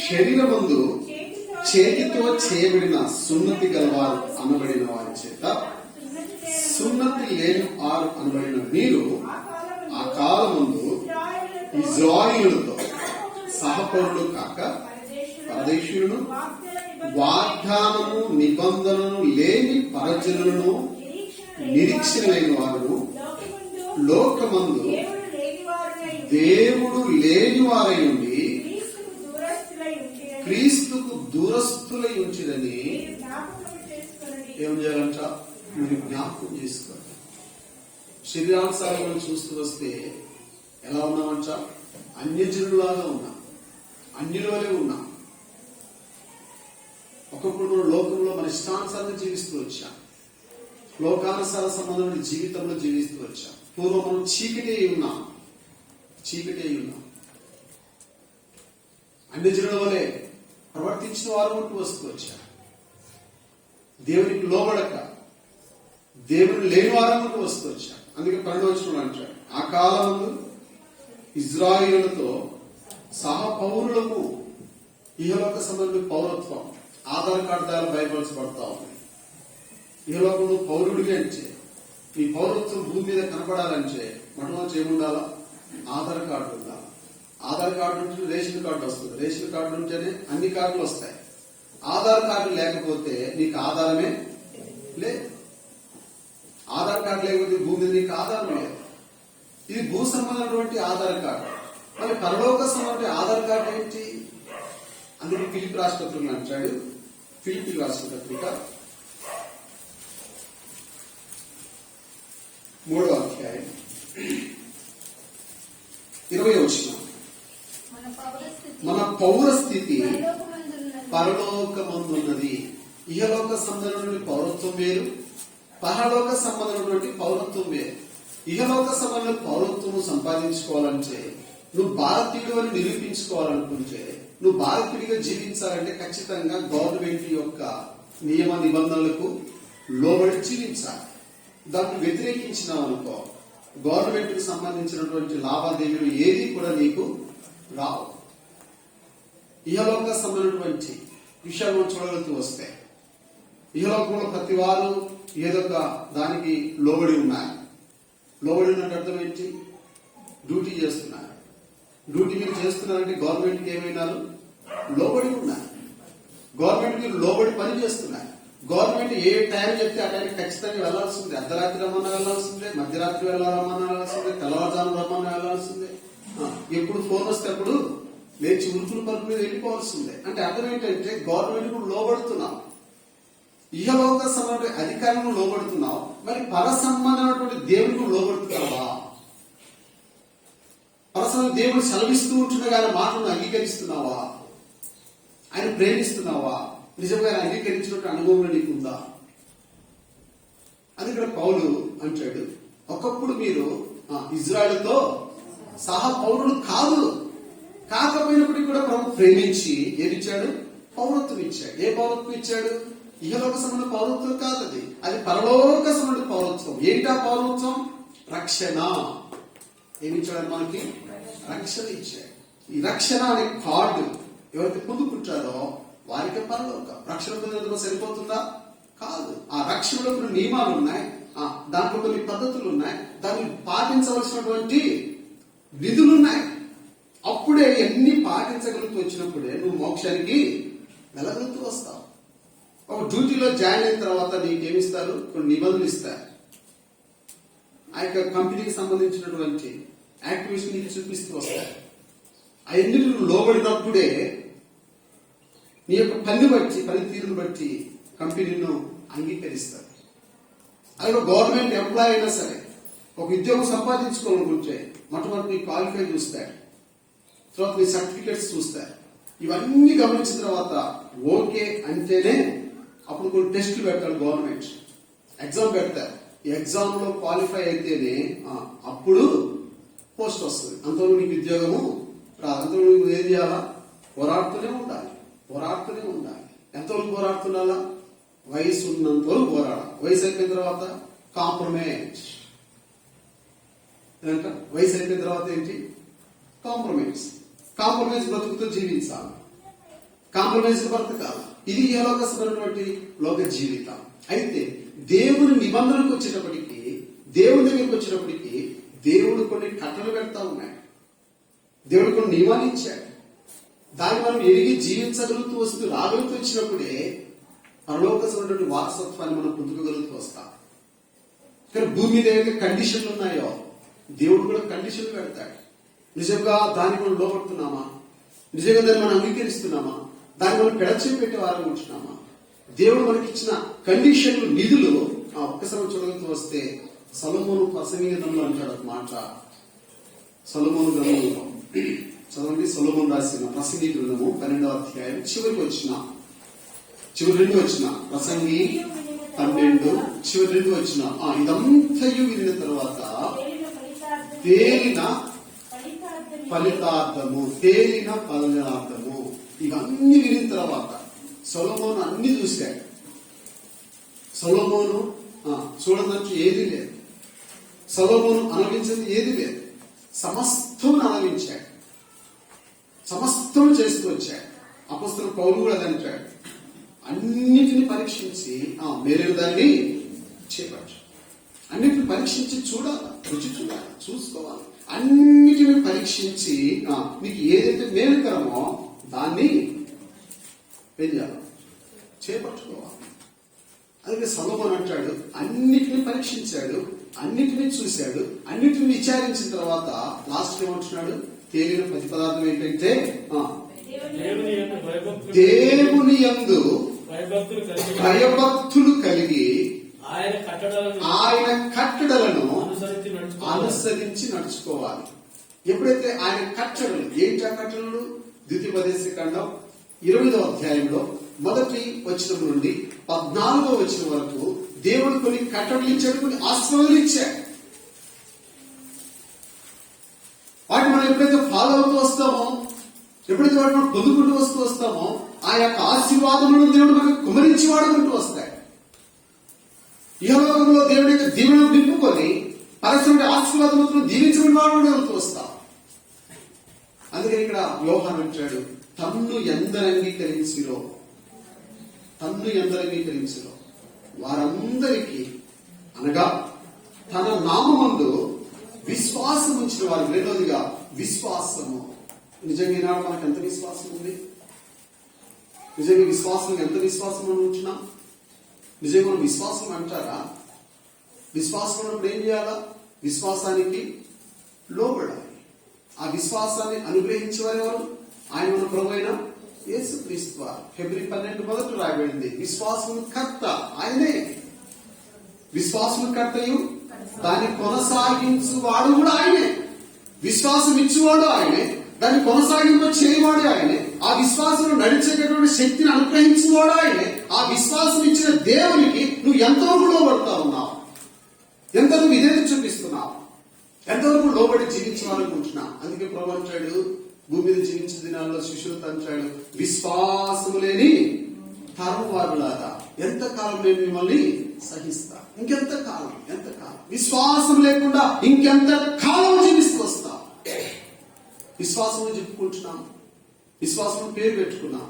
శరీరమందు చేతితో చేయబడిన సున్నతి గలవారు అనబడిన వారి చేత సున్నతి లేని వారు అనబడిన మీరు ఆ కాలమందు ఇజ్రాయిలులతో సహపరులు కాక పరదేశులను వాగ్దానము నిబంధనను లేని పరజనులను నిరీక్షణ లేని వారు లోకమందు దేవుడు లేని వారై ఉండి క్రీస్తుకు దూరస్తులై ఉంచిరని ఏం చేయాలంట? మీరు జ్ఞాపకం చేసుకోండి. శరీరానుసారంగా చూస్తూ వస్తే ఎలా ఉన్నామంట? అన్యజనులాగా ఉన్నాం, అన్యులవలే ఉన్నాం. ఒకప్పుడు మనం లోకంలో మన ఇష్టానుసారంగా జీవిస్తూ వచ్చాం, లోకానుసార సంబంధమైన జీవితంలో జీవిస్తూ వచ్చాం. పూర్వం మనం చీకటి ఉన్నాం, అన్యజనుల వలె ప్రవర్తించిన వారు ఉంటూ వస్తూ వచ్చారు. దేవునికి లోబడక దేవుని లేని వారు ఉంటూ వస్తూ వచ్చారు. అందుకే 12వ వచనంలో అంటాడు, ఆ కాలము ఇజ్రాయిలులతో సహపౌరులకు ఇహలోక సంబంధ పౌరత్వం ఆధార్ కార్డు ద్వారా బయటపరచబడతా ఉంది. ఇహలోకంలో పౌరుడిగా అంటే ఈ పౌరత్వం భూమి మీద కనపడాలంటే మొట్టమొదటి ఏముండాలా? ఆధార్ కార్డు ఉండాలి. ఆధార్ కార్డు ఉంటే రేషన్ కార్డు వస్తుంది, రేషన్ కార్డు ఉంటేనే అన్ని కార్డులు వస్తాయి. ఆధార్ కార్డు లేకపోతే నీకు ఆధారమే లేదు. ఆధార్ కార్డు లేకపోతే భూమి మీద నీకు ఆధారం లేదు. ఇది భూ సంబంధమైనటువంటి ఆధార్ కార్డు. మరి పరలోక సంబంధమైన ఆధార్ కార్డు ఏంటి? అందుకే ఫిలిపి రాష్ట్రపతులు అంటాడు, ఫిలిపి రాష్ట్రపత్రిక 3వ అధ్యాయం 20వ వచనం, మన పౌరస్థితి పరలోకమందున్నది. ఇహలోక సంబంధమైనటువంటి పౌరత్వం వేరు, పరలోక సంబంధమైనటువంటి పౌరత్వం వేరు. ఇహలోక సంబంధమైన పౌరత్వం సంపాదించుకోవాలంటే, నువ్వు భారతీయుడు అని నిరూపించుకోవాలనుకుంటే, నువ్వు భారతీయుడిగా జీవించాలంటే ఖచ్చితంగా గవర్నమెంట్ యొక్క నియమ నిబంధనలకు లోబడి జీవించాలి. దాన్ని వ్యతిరేకించినావు అనుకో, గవర్నమెంట్ కి సంబంధించినటువంటి లావాదేవీలు ఏది కూడా నీకు రావు. ఇహలోక సంబంధించినటువంటి విషయాలు చూడగలుగుతూ వస్తే, ఇహలోకంలో ప్రతి వారు ఏదొక దానికి లోబడి ఉన్నారు. లోబడి ఉన్నట్టు అర్థం ఏంటి? డ్యూటీ చేస్తున్నారు. డ్యూటీ మీరు చేస్తున్నారంటే గవర్నమెంట్ కి ఏమైనారు? లోబడి ఉన్నారు. గవర్నమెంట్ కి లోబడి పని చేస్తున్నారు. గవర్నమెంట్ ఏ టైం చెప్తే ఆ టైంకి ఖచ్చితంగా వెళ్లాల్సిందే. అర్ధరాత్రి రమ్మన్నా వెళ్లాల్సిందే, మధ్యరాత్రి రమ్మన్నా వెళ్లాల్సిందే, తెల్లవారుజాము రమ్మన్నా వెళ్లాల్సిందే. ఎప్పుడు ఫోన్ వస్తే అప్పుడు లేచి ఉరుకుల పరుపు మీద వెళ్ళిపోవాల్సిందే. అంటే అర్థం ఏంటంటే గవర్నమెంట్ కు లోబడుతున్నాం, ఇహలోక సంబంధ అధికారులకు లోబడుతున్నావు. మరి పర సంబంధమైనటువంటి దేవునికి లోబడుతున్నావా? పరసంగా దేవుడు సెలవిస్తూ ఉంటుండగా ఆయన మాటలను అంగీకరిస్తున్నావా? ఆయన ప్రేమిస్తున్నావా? నిజంగా ఆయన అంగీకరించినట్టు అనుభవం నీకుందా? అది ఇక్కడ పౌలు అంటాడు, ఒకప్పుడు మీరు ఇజ్రాయెల్తో సహా పౌరులు కాకపోయినప్పటికీ కూడా ప్రభు ప్రేమించి ఏమిచ్చాడు? పౌరత్వం ఇచ్చాడు. ఏ పౌరత్వం ఇచ్చాడు? ఇహలోక సంబంధ పౌరత్వం కాదు, అది పరలోక సంబంధ పౌరత్వం. ఏంటా పౌరత్వం? రక్షణ. ఏమిచ్చాడు? మనకి రక్షణ ఇచ్చాడు. ఈ రక్షణ అనే కార్డు ఎవరైతే పొందుకుంటారో వారికి పరలోక రక్షణ పొందేందుకు సరిపోతుందా? కాదు. ఆ రక్షణలో కొన్ని నియమాలు ఉన్నాయి, దాంట్లో కొన్ని పద్ధతులు ఉన్నాయి, దాన్ని పాటించవలసినటువంటి విధులున్నాయి. అప్పుడే ఎన్ని పాటించగలుగుతూ వచ్చినప్పుడే నువ్వు మోక్షానికి వెళ్ళగలుగుతూ వస్తావు. ఒక డ్యూటీలో జాయిన్ అయిన తర్వాత నీకేమిస్తారు? కొన్ని నిబంధనలు ఇస్తారు. ఆ యొక్క కంపెనీకి సంబంధించినటువంటి యాక్టివిటీస్ నీకు చూపిస్తూ వస్తారు. అవన్నీ నువ్వు లోబడినప్పుడే నీ యొక్క పనితీరును బట్టి కంపెనీను అంగీకరిస్తారు. అలాగే గవర్నమెంట్ ఎంప్లాయ్ అయినా సరే ఒక ఉద్యోగం సంపాదించుకోవాలనుకుంటే మొట్టమొదటి నీ క్వాలిఫై చూస్తారు, తర్వాత నీ సర్టిఫికెట్స్ చూస్తారు. ఇవన్నీ గమనించిన తర్వాత ఓకే అంటేనే అప్పుడు కొన్ని టెస్టులు పెడతాడు గవర్నమెంట్, ఎగ్జామ్ పెడతారు. ఈ ఎగ్జామ్ లో క్వాలిఫై అయితేనే అప్పుడు పోస్ట్ వస్తుంది. అంతవరకు నీకు ఉద్యోగము రాదు. అంతవరకు నువ్వు ఏం చేయాలా? పోరాడుతూనే ఉండాలి. ఎంతవరకు పోరాడుతున్నాలా? వయసు ఉన్నంత వరకు పోరాడాలి. వయసు అయిపోయిన తర్వాత కాంప్రమైజ్. వయసు అయిపోయిన తర్వాత ఏంటి? కాంప్రమైజ్ బ్రతుకుతో జీవించాలి. కాంప్రమైజ్ బ్రతకాలి. ఇది ఇహలోకమైనటువంటి లోక జీవితం. అయితే దేవుని నిబంధనకు వచ్చేటప్పటికి, దేవుని దగ్గరికి వచ్చేటప్పటికి దేవుడు కొన్ని కట్టలు పెడతా ఉన్నాడు. దేవుడు కొన్ని నియమాలు ఇచ్చాడు. దాన్ని మనం ఎరిగి జీవించగలుగుతూ వస్తూ రాగలుగుతూ వచ్చినప్పుడే పరలోకమైనటువంటి వారసత్వాన్ని మనం పొందుకోగలుగుతూ వస్తాం. కానీ భూమి మీద ఏదైతే కండిషన్లు ఉన్నాయో దేవుడు కూడా కండిషన్లు పెడతాడు. నిజంగా దాన్ని మనం లోపడుతున్నామా? నిజంగా దాన్ని మనం అంగీకరిస్తున్నామా? దాన్ని మనం పెడచేసి పెట్టే వారం ఉంటున్నామా? దేవుడు మనకి ఇచ్చిన కండిషన్లు, నిధులు ఒక్కసారి చూడగలుగుతూ వస్తే సొలొమోను ప్రసంగంలో అంటాడు ఒక మాట. సొలొమోను గ్రంథంలో చదవండి. సొలొమోను రాసిన ప్రసంగి గ్రంథము 12వ అధ్యాయం చివరి 2 వచ్చిన ప్రసంగి 12 చివరి 2 వచ్చిన ఇదంతయు వినిన తర్వాత తేలిన ఫలితార్థము ఇవన్నీ వినిన తర్వాత సొలొమోను అన్ని చూశాడు. సొలొమోను చూడడానికి ఏది లేదు. సొలొమోను అనుభవించింది ఏది లేదు. సమస్తం అనుభవించాడు. సమస్తం చేస్తూ వచ్చాడు. అపొస్తలుడు పౌలు కూడా అదంటాడు. అన్నిటిని పరీక్షించి మేలు దాన్ని చేపట్టు. అన్నిటిని పరీక్షించి చూడాలి, రుచి చూడాలి, చూసుకోవాలి. అన్నిటిని పరీక్షించి నీకు ఏదైతే మేలుకరమో దాన్ని ఏం చేయాలి? చేపట్టుకోవాలి. అందుకే సొలొమోను అంటాడు, అన్నిటిని పరీక్షించాడు, అన్నిటిని చూశాడు, అన్నిటిని విచారించిన తర్వాత లాస్ట్ ఏమంటున్నాడు? తేలిన ప్రతి పదార్థం ఏంటంటే దేవుని యందు భయభక్తులు కలిగి ఆయన కట్టడలను అనుసరించి నడుచుకోవాలి. ఎప్పుడైతే ఆయన కట్టడలు ఏంటి? ఆ కట్టడలు ద్వితీయోపదేశకాండం 20వ అధ్యాయంలో 1వ వచనం నుండి 14వ వచనం వరకు దేవుడు కొన్ని కట్టడలు ఇచ్చాడు, కొన్ని ఆశ్రమాలు ఇచ్చాడు. వాటిని మనం ఎప్పుడైతే ఫాలో అవుతూ వస్తామో, ఎప్పుడైతే వాటిని మనం పొందుకుంటూ వస్తామో ఆ యొక్క ఆశీర్వాదములను దేవుడు మనకు కుమరించి వాడుకుంటూ వస్తాయి. ఇహలోకంలో దేవుడి యొక్క దీవెనను నింపుకొని పరస్పర ఆశీర్వాదములను దీవించమని వాడుకుంటూ వస్తాం. అందుకని ఇక్కడ యోహాను అంటాడు, తన్ను ఎందరు అంగీకరించిరో వారందరికీ, అనగా తన నామమందు విశ్వాసం ఉంచిన వారు. రెండోదిగా విశ్వాసము. నిజంగా ఈనాడు మనకు ఎంత విశ్వాసం ఉంది? నిజంగా విశ్వాసం ఎంత విశ్వాసం మనం ఉంటున్నాం? నిజంగా మనం విశ్వాసం అంటారా? విశ్వాసం అన్నప్పుడు ఏం చేయాలా? విశ్వాసానికి లోబడాలి. ఆ విశ్వాసాన్ని అనుగ్రహించేవారు ఎవరు? ఆయన మన ప్రభు అయిన యేసుక్రీస్తు వారు. ఫిబ్రవరి 12 మొదట రాయబడింది, విశ్వాసం కర్త ఆయనే. విశ్వాసం కర్తయు దాన్ని కొనసాగించువాడు కూడా ఆయనే. విశ్వాసం ఇచ్చేవాడు ఆయనే, దాన్ని కొనసాగింపు చేయవాడు ఆయనే. ఆ విశ్వాసం నడిచేటటువంటి శక్తిని అనుగ్రహించేవాడు ఆయనే. ఆ విశ్వాసం ఇచ్చిన దేవునికి నువ్వు ఎంతవరకు లోబడతా ఉన్నావు? ఎంతవరకు విధేయత చూపిస్తున్నావు? ఎంతవరకు లోబడి జీవించాలనుకుంటున్నావు? అందుకే ప్రభు అంటాడు, భూమి మీద జీవించిన దినాల్లో శిష్యులతో అంటాడు, విశ్వాసము లేని తరం వారులాగా ఎంతకాలం నేను మిమ్మల్ని సహిస్తా? ఇంకెంత కాలం? విశ్వాసం లేకుండా ఇంకెంత కాలం జీవిస్తూ వస్తా? విశ్వాసం చెప్పుకుంటున్నాం, విశ్వాసం పేరు పెట్టుకున్నాం,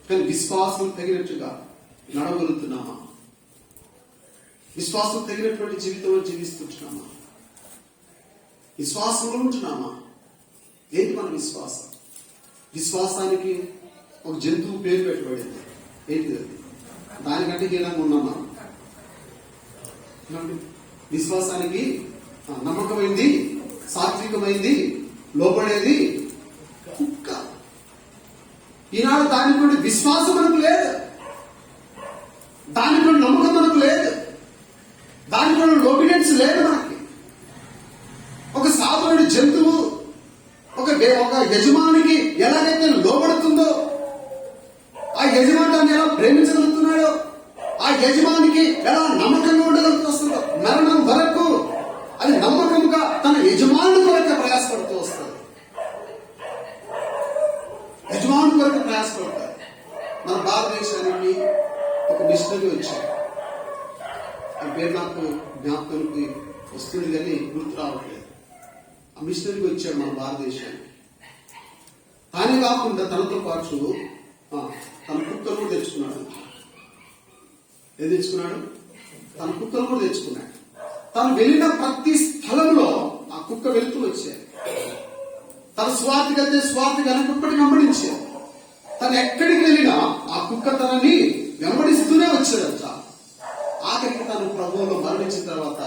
కానీ విశ్వాసం తగినట్టుగా నడవగలుగుతున్నామా? విశ్వాసం తగినటువంటి జీవితంలో జీవిస్తుంటున్నామా? విశ్వాసంలో ఉంటున్నామా? ఏంటి మన విశ్వాసం? విశ్వాసానికి ఒక జంతువు పేరు పెట్టబడింది. ఏంటిది అది? దానికంటే హీనంగా ఉన్నామా? విశ్వాసానికి నమ్మకమైంది, సాత్వికమైంది, లోబడేది కుక్క. ఈనాడు దానికి విశ్వాసం మనకు లేదు, దానికి నమ్మకం మనకు లేదు, దానికి లోబిడెన్స్ లేదు మనకి. ఒక సాధారణ జంతువు ఒక యజమానికి ఎలాగైతే లోబడుతుందో, ఆ యజమాని దాన్ని ఎలా ప్రేమించగలుగుతున్నాడో, ఆ యజమానికి ఎలా నమ్మకంగా ఉండగలుగుతుందో, మరణం వరకు అది నమ్మకంగా తన యజమాని కొరకు ప్రయాసపడుతూ వస్తుంది. యజమాని కొరకు ప్రయాసపడతారు. మన భారతదేశానికి ఒక మిషనరీ వచ్చాడు. ఆ పేరు నాకు జ్ఞాపకానికి వస్తుంది కానీ గుర్తు రావట్లేదు. ఆ మిషనరీకి వచ్చాడు మన భారతదేశానికి. తానే కాకుండా తనతో పాటు తన కుక్కను కూడా తెచ్చుకున్నాడు. ఏం తెచ్చుకున్నాడు? తన కుక్కను కూడా తెచ్చుకున్నాడు. తను వెళ్ళిన ప్రతి స్థలంలో ఆ కుక్క వెళ్తూ వచ్చేది. తన స్వార్థి కంటే స్వార్థి వెనకప్పటి వెంబడించేది. తను ఎక్కడికి వెళ్ళినా ఆ కుక్క తనని వెంబడిస్తూనే వచ్చేదంట. ఆఖరికి తను ప్రభువులో మరణించిన తర్వాత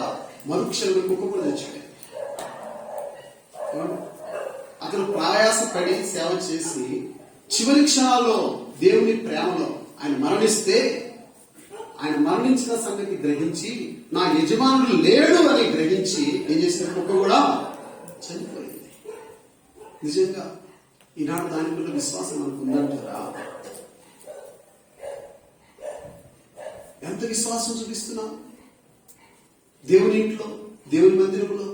మరుక్షణంలో కుక్క కూడా తెచ్చాడు. అతను ప్రయాసపడి సేవ చేసి చివరి క్షణాల్లో దేవుని ప్రేమలో ఆయన మరణిస్తే, ఆయన మరణించిన సంగతి గ్రహించి నా యజమానుడు లేడు అని గ్రహించి ఏం చేసిన కుక్క కూడా చనిపోయింది. నిజంగా ఈనాడు దాని మీద విశ్వాసం మనకు ఉందంటారా? ఎంత విశ్వాసం చూపిస్తున్నాం? దేవుని ఇంట్లో, దేవుని మందిరంలో,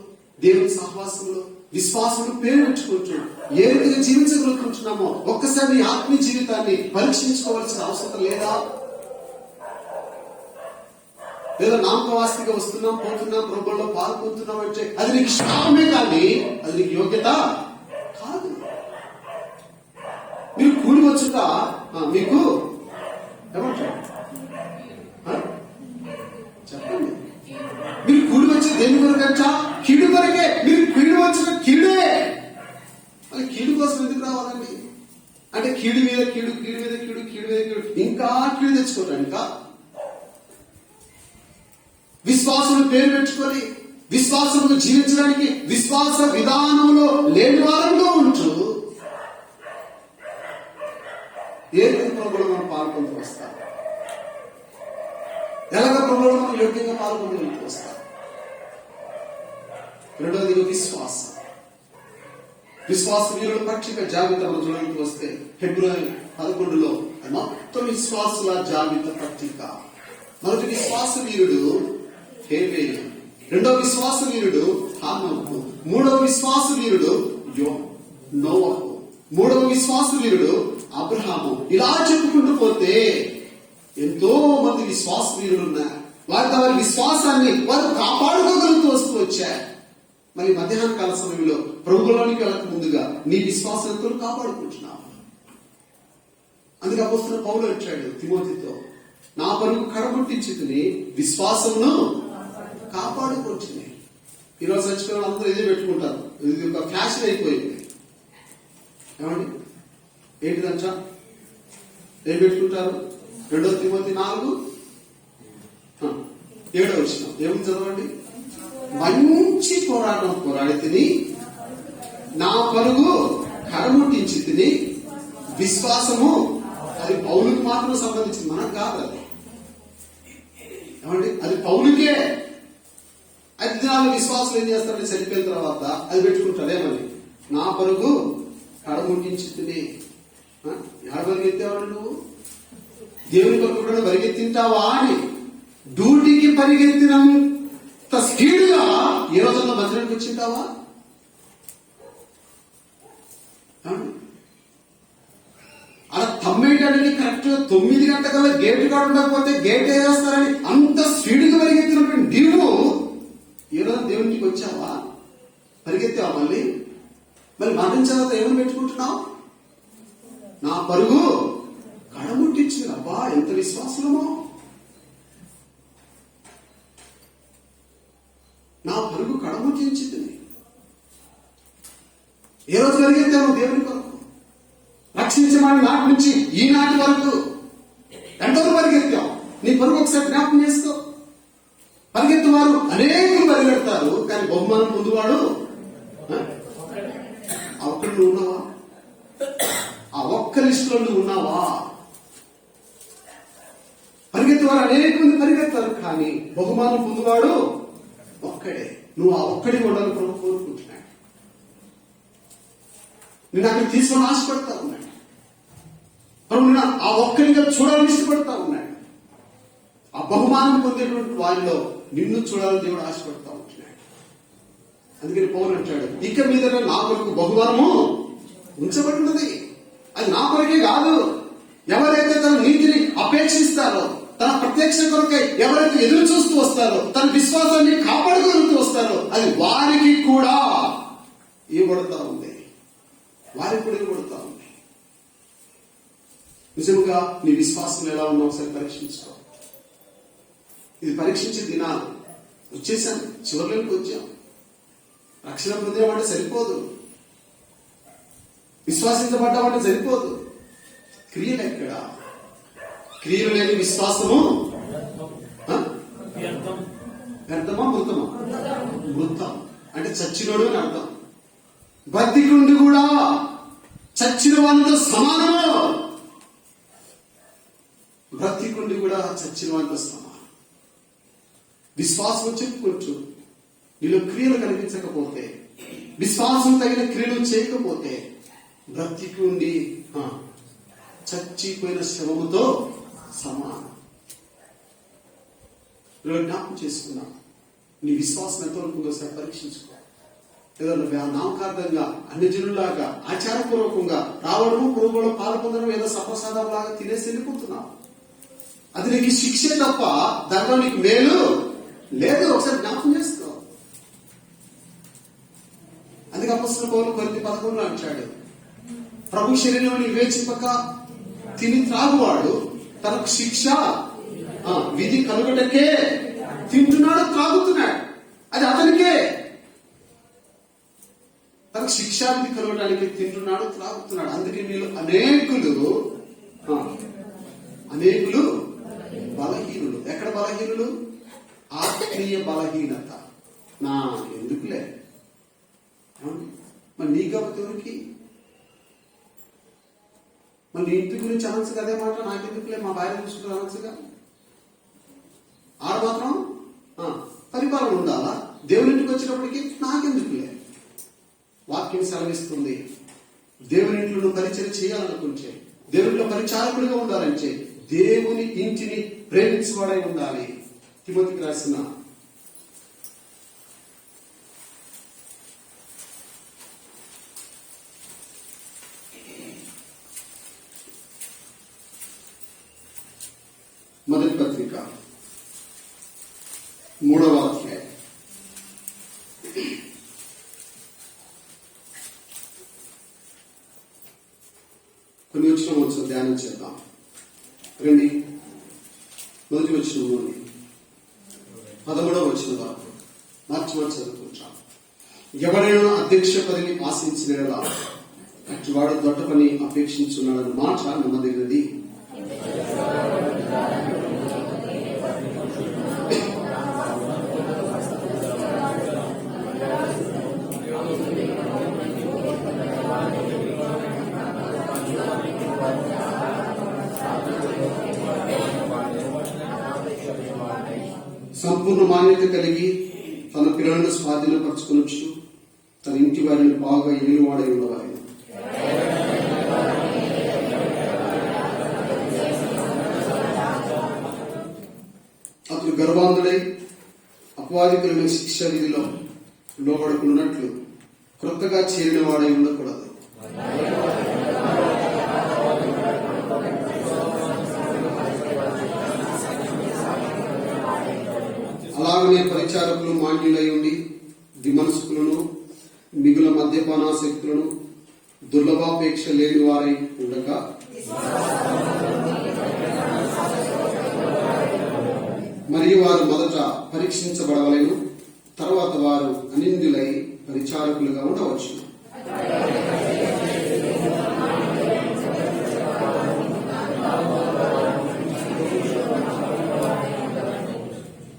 దేవుని సహవాసంలో విశ్వాసంలో పేరు పెట్టుకుంటున్నాం. ఏ రీతిగా జీవించగలుగుతుంటున్నామో ఒక్కసారి ఆత్మీయ జీవితాన్ని పరీక్షించుకోవాల్సిన అవసరం లేదా? లేదా నామకవాస్తిగా వస్తున్నాం, పోతున్నాం, ప్రభువులో పాల్గొంటున్నాం అంటే అది నీకు శాపమే కానీ అది నీకు యోగ్యత కాదు. మీరు కూడి వచ్చుట మీకు ఏమంటారు చెప్పండి. మీరు కూడి వచ్చే దేని కొరకంట? కీడు కొరకే. మీరు కీడు వచ్చిన కీడే. అది కీడు కోసం ఎందుకు రావాలండి? అంటే కీడు మీద కీడు, కీడు మీద కీడు, కీడు మీద కీడు, ఇంకా కీడు తెచ్చుకోవటం. ఇంకా విశ్వాసం పేరు పెట్టుకొని విశ్వాసంలో జీవించడానికి విశ్వాస విధానంలో లేని వారంలో ఉంటూ ఏ రూపంలో కూడా మనం పాల్గొంటూ వస్తాం. ఎలాగ ప్రభువులో మనం యోగ్యంగా పాల్గొంటూ వస్తాం. రెండవది విశ్వాసం. విశ్వాస వీరుల పక్షిక జాబితా మనం చూడడానికి వస్తే ఫిబ్రవరి 11లో మొత్తం విశ్వాసుల జాబితా పట్టిక. మొదటి విశ్వాస వీరుడు హేబేలు, రెండవ విశ్వాస వీరుడు హానోకు, మూడవ విశ్వాస వీరుడు నోవహు, మూడవ విశ్వాస వీరుడు అబ్రహాము. ఇలా చెప్పుకుంటూ పోతే ఎంతో మంది విశ్వాస వీరులు ఉన్నారు. వారి విశ్వాసాన్ని వారు కాపాడుకోగలుగుతూ వస్తూ వచ్చారు. మరి మధ్యాహ్న కాల సమయంలో ప్రభువులోనికి వెళ్ళక ముందుగా నీ విశ్వాసంతో కాపాడుకుంటున్నావు. అందుకే అపోస్తలుడైన పౌలు వచ్చాడు తిమోతితో, నా పరుగు కడగొట్టించుకుని విశ్వాసమును కాపాడుకుంటుంది. ఈరోజు చచ్చిపోయిన వాళ్ళందరూ ఇదే పెట్టుకుంటారు. ఇది ఒక ఫ్యాషన్ అయిపోయింది. ఏమండి ఏంటిదంట? ఏం పెట్టుకుంటారు? 2 తిమోతి 4:7 ఏముంది చదవండి. మంచి పోరాటం పోరాడి తిని నా పరుగు కడముట్టించి తిని విశ్వాసము. అది పౌలుకి మాత్రం సంబంధించింది, మనకు కాదు. అది ఏమండి? అది పౌలుకే. 5 దినాల విశ్వాసం ఏం చేస్తారని చనిపోయిన తర్వాత అది పెట్టుకుంటాడు. ఏమని? నా పరుగు కడముట్టించి తిని. ఎక్కడ పరిగెత్తేవాడు నువ్వు? దేవుని కొరకు పరిగెత్తింటావా అని డ్యూటీకి పరిగెత్తినంత స్పీడ్గా ఏ రోజుల్లో మందిరానికి వచ్చింటావా? అలా తమ్మేయడానికి కరెక్ట్ 9 గంటల గేటు కాడ ఉండకపోతే గేట్ వేస్తారని అంత స్పీడ్గా పరిగెత్తినప్పుడు నీవు ఏ రోజు దేవునికి వచ్చావా? పరిగెత్తావా? మళ్ళీ మరణించిన తర్వాత ఏమని పెట్టుకుంటున్నావు? నా పరుగు కడముట్టించింది. అబ్బా ఎంత విశ్వాసమో! నా పరుగు కడముట్టించింది. ఏ రోజు పరిగెత్తావు దేవుని కొరకు? రక్షించమని నాటి నుంచి ఈనాటి వరకు ఎంతకు పరిగెత్తావు? నీ పరుగు ఒకసారి జ్ఞాపకం చేసుకో. పరిగెత్తువారు అనేకులు పరిగెడతారు, కానీ బహుమానం పొందువాడు ఆ ఒక్కడు నువ్వు ఉన్నావా? ఆ ఒక్క లిస్టులో నువ్వు ఉన్నావా? పరిగెత్తువారు అనేక మంది పరిగెత్తారు, కానీ బహుమానం పొందువాడు ఒక్కడే. నువ్వు ఆ ఒక్కడి ఉండాలని ప్రభు కోరుకుంటున్నాడు. నేను అక్కడ తీసుకొని ఆశపడతా ఉన్నాడు. ప్రభు ఆ ఒక్కడిగా చూడాలని ఇష్టపడతా ఉన్నాడు. ఆ బహుమానం పొందేటువంటి వారిలో నిన్ను చూడాలని దేవుడు ఆశపడతా ఉంటున్నాడు. అందుకని పౌలు అంటాడు, ఇక మీద నా కొరకు బహుమానము ఉంచబడినది. అది నా కొరకే కాదు, ఎవరైతే తన నీతిని అపేక్షిస్తారో, తన ప్రత్యక్ష కొరకై ఎవరైతే ఎదురు చూస్తూ వస్తారో, తన విశ్వాసాన్ని కాపాడుకుంటూ వస్తారో, అది వారికి కూడా ఇవ్వబడతా ఉంది. వారికి కూడా ఇవ్వబడతా ఉంది. నిజంగా నీ విశ్వాసం ఎలా ఉన్నా ఒకసారి పరీక్షించుకో. ఇది పరీక్షించే దినాలు. వచ్చేసాం, చివరిలోకి వచ్చాం. రక్షణ పొందామంటే సరిపోదు, విశ్వాసించబడ్డామంటే సరిపోదు. క్రియలు ఎక్కడ? క్రియలు లేని విశ్వాసము వ్యర్థమా మృతమా? మృతం అంటే చచ్చినోడు అని అర్థం. బతికుండి కూడా చచ్చిన వాళ్ళతో సమానము. బ్రతికుండి కూడా చచ్చిన వాళ్ళతో సమానం. విశ్వాసం చెప్పుకోవచ్చు. నీలో క్రియలు కనిపించకపోతే, విశ్వాసం తగిన క్రియలు చేయకపోతే, బ్రతికుండి చచ్చిపోయిన శవముతో సమానం. జ్ఞాపకం చేసుకున్నా, నీ విశ్వాసం ఎంతవరకు ఒకసారి పరీక్షించుకో. ఏదో నామకార్థంగా అన్ని జనులాగా ఆచారపూర్వకంగా రావడము, పురుగులో పాల్పొందడం, ఏదో సప్రసాదం లాగా తినేసి వెళ్ళిపోతున్నావు. అది నీకు శిక్షే తప్ప దాంట్లో నీకు మేలు లేదు. ఒకసారి జ్ఞాపకం చేసుకో. అందుకే అపొస్తలుల పౌలు కొరింథీ 11 అంటాడు, ప్రభు శరీరంలో వేచిపక తిని త్రాగువాడు తనకు శిక్ష విధి కలుగటకే తింటున్నాడు, త్రాగుతున్నాడు. అది అతనికే. తనకు శిక్షా విధి కలగడానికి తింటున్నాడు, త్రాగుతున్నాడు. అందుకే వీళ్ళు అనేకులు బలహీనులు. ఎక్కడ బలహీనులు? ఆత్మీయ బలహీనత. నా ఎందుకులే మరి నీ గబతునికి, మరి నీ ఇంటి గురించి అనొచ్చు కదే మాట. నాకెందుకులే, మా భార్య చూసుకుంటారు అనొచ్చుగా. ఆడ మాత్రం పరిపాలన ఉండాలా? దేవునింటికి వచ్చినప్పటికీ నాకెందుకులే. వాక్యం సెలవిస్తుంది, దేవునింట్లో నువ్వు పరిచయం చేయాలనుకుంటే, దేవునిలో పరిచారకుడిగా ఉండాలంటే దేవుని ఇంటిని ప్రేమించబడై ఉండాలి. తిమోతికి రాసిన మొదటి పత్రిక 3వ అధ్యాయం కొన్ని వచనం ధ్యానం చేద్దాం. రండి, మొదటి వచనం నుండి 13వ వచనం వరకు మార్చి చదువుకుంటాం. ఎవరైనా అధ్యక్ష పదవిని ఆశించిన అట్టివాడు దొడ్డ పని అపేక్షించున్నాడన్న మాట నమ్మదగినది. సంపూర్ణ మాన్యత కలిగి తన పిల్లలను స్వాధీనపరచుకొనొచ్చు, తన ఇంటి వారిని బాగా ఏలువాడై ఉండవాలి. అతడు గర్వాంధుడై అపవాదికులైన శిక్ష విధిలో లోబడుకున్నట్లు క్రొత్తగా చేరిన వాడై ఉండకూడదు. అలాగనే పరిచారకులు మాన్యులై ఉండి విమర్శకులను, మిగుల మద్యపానాసక్తులను, దుర్లభాపేక్ష లేని వారై ఉండక మరియు వారు మొదట పరీక్షించబడవలెను, తర్వాత వారు అనిందులై పరిచారకులుగా ఉండవచ్చు.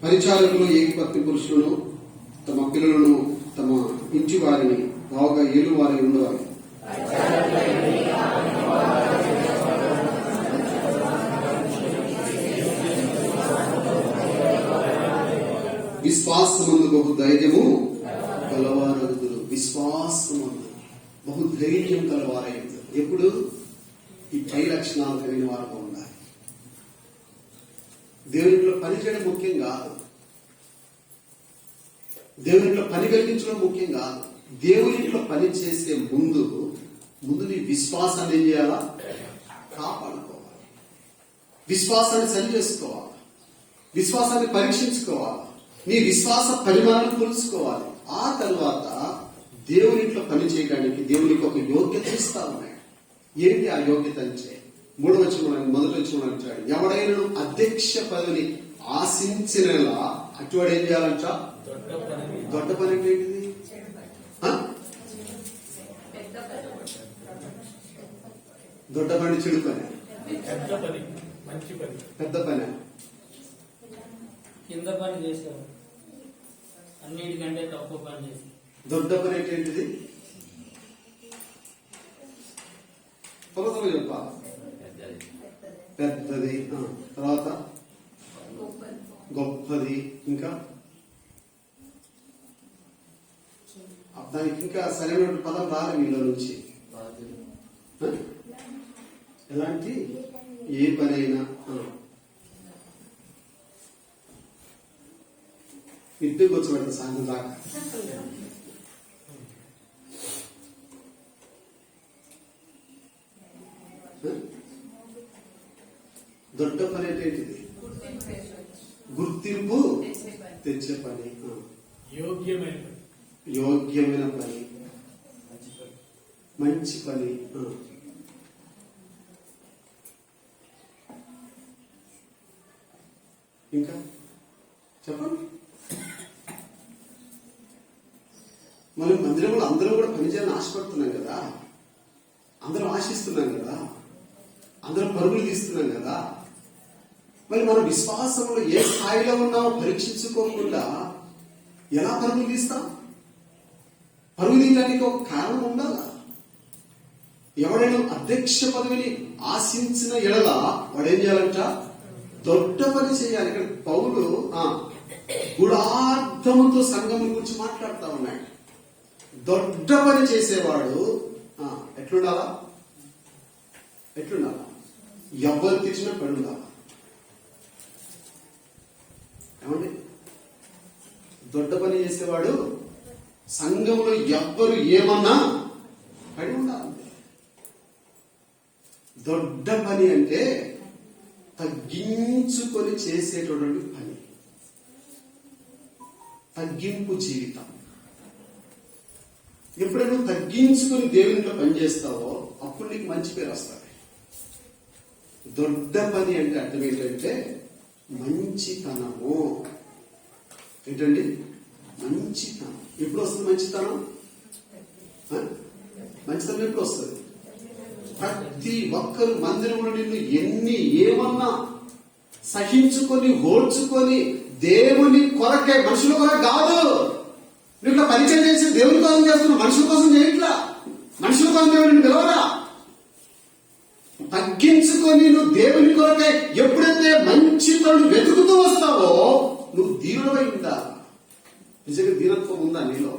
పరిచారకులు ఏకపత్ని పురుషులను, తమ పిల్లలను, తమ ఇంటి వారిని బాగా ఏలువారై ఉండవాలి. విశ్వాసమందు బహు ధైర్యము కలవారగుదురు. విశ్వాసమందు బహు ధైర్యం కలవారయ్యుంది. ఎప్పుడు ఈ పై లక్షణాలు కలిగిన వారుగా ఉండాలి. దేవునిలో పని చేయడం ముఖ్యం కాదు, దేవునిలో పని కలిగించడం ముఖ్యం కాదు. దేవునిలో పని చేసే ముందు నీ విశ్వాసాన్ని ఏం చేయాలా? కాపాడుకోవాలి. విశ్వాసాన్ని సరి చేసుకోవాలి. విశ్వాసాన్ని పరీక్షించుకోవాలి. నీ విశ్వాస పరిమాణాన్ని కొలుసుకోవాలి. ఆ తర్వాత దేవునిలో పని చేయడానికి దేవునికి ఒక యోగ్యత ఇస్తా ఉన్నాడు. ఏంటి ఆ యోగ్యత అంటే మొదటి వచనం అంటాడు, ఎవడైనా అధ్యక్ష పదవిని ఆశించినలా అటువాడు ఏం చేయాలంట? దొడ్డ పని అంటే ఏంటిది? దొడ్డ పని చెడు పని, పెద్ద పని, కింద పని చేశారు, అన్నిటికంటే తక్కువ పని చేశారు. దొడ్డ పని అంటే ఏంటిది? త్వరగా చెప్పాలి. పెద్దది, తర్వాత గొప్పది, ఇంకా దానికి ఇంకా సరైన పదం రాలే మీలో నుంచి. ఎలాంటి ఏ పనైనా ఇంటికి కూర్చోబెడతా సాయంత్రం దాకా. దొడ్డ పని అంటే ఏంటిది? గుర్తింపు తెచ్చే పని, యోగ్యమైన పని, మంచి పని. ఇంకా చెప్పండి. మనం మందిరంలో అందరూ కూడా పనిచేయాలని ఆశపడుతున్నాం కదా, అందరం ఆశిస్తున్నాం కదా, అందరం పరుగులు తీస్తున్నాం కదా. మరి మన విశ్వాసంలో ఏ స్థాయిలో ఉన్నామో పరీక్షించుకోకుండా ఎలా పరుగులు తీస్తాం? పరుగు తీయడానికి ఒక కారణం ఉండాలా. ఎవడైనా అధ్యక్ష పదవిని ఆశించిన ఎడల వాడేం చేయాలంట? దొడ్డ పని చేయాలి. ఇక్కడ పౌలు గుడార్థముతో సంఘం గురించి మాట్లాడుతూ ఉన్నాడు. దొడ్డ పని చేసేవాడు ఎట్లుండాలా? ఎవ్వరు తెచ్చినా పడి ఉండాలా. ఏమండి? దొడ్డ పని చేసేవాడు సంఘంలో ఎవ్వరు ఏమన్నా పడి ఉండాలి. దొడ్డ పని అంటే తగ్గించుకొని చేసేటటువంటి పని, తగ్గింపు జీవితం. ఎప్పుడైనా తగ్గించుకొని దేవునిలో పనిచేస్తావో అప్పుడు నీకు మంచి పేరు వస్తుంది. దొడ్డ పని అంటే అర్థం ఏంటంటే మంచితనము. ఏంటండి? మంచితనం. ఎప్పుడు వస్తుంది మంచితనం? మంచితనం ఎప్పుడు వస్తుంది? ప్రతి ఒక్కరు మందిరంలో నిన్ను ఎన్ని ఏమన్నా సహించుకొని ఓడ్చుకొని దేవుని కొరకే, మనుషుల కొరకు కాదు. నువ్వు ఇట్లా పరిచయం చేసి దేవుని కోసం చేస్తున్నావు, మనుషుల కోసం చేయట్లా. మనుషుల కోసం దేవుడిని పిలవరా. తగ్గించుకొని నువ్వు దేవుని కొరకే ఎప్పుడైతే మంచి పనులు వెతుకుతూ వస్తావో నువ్వు దీనుడవై ఉందా? నిజంగా దీనత్వం ఉందా నీలో?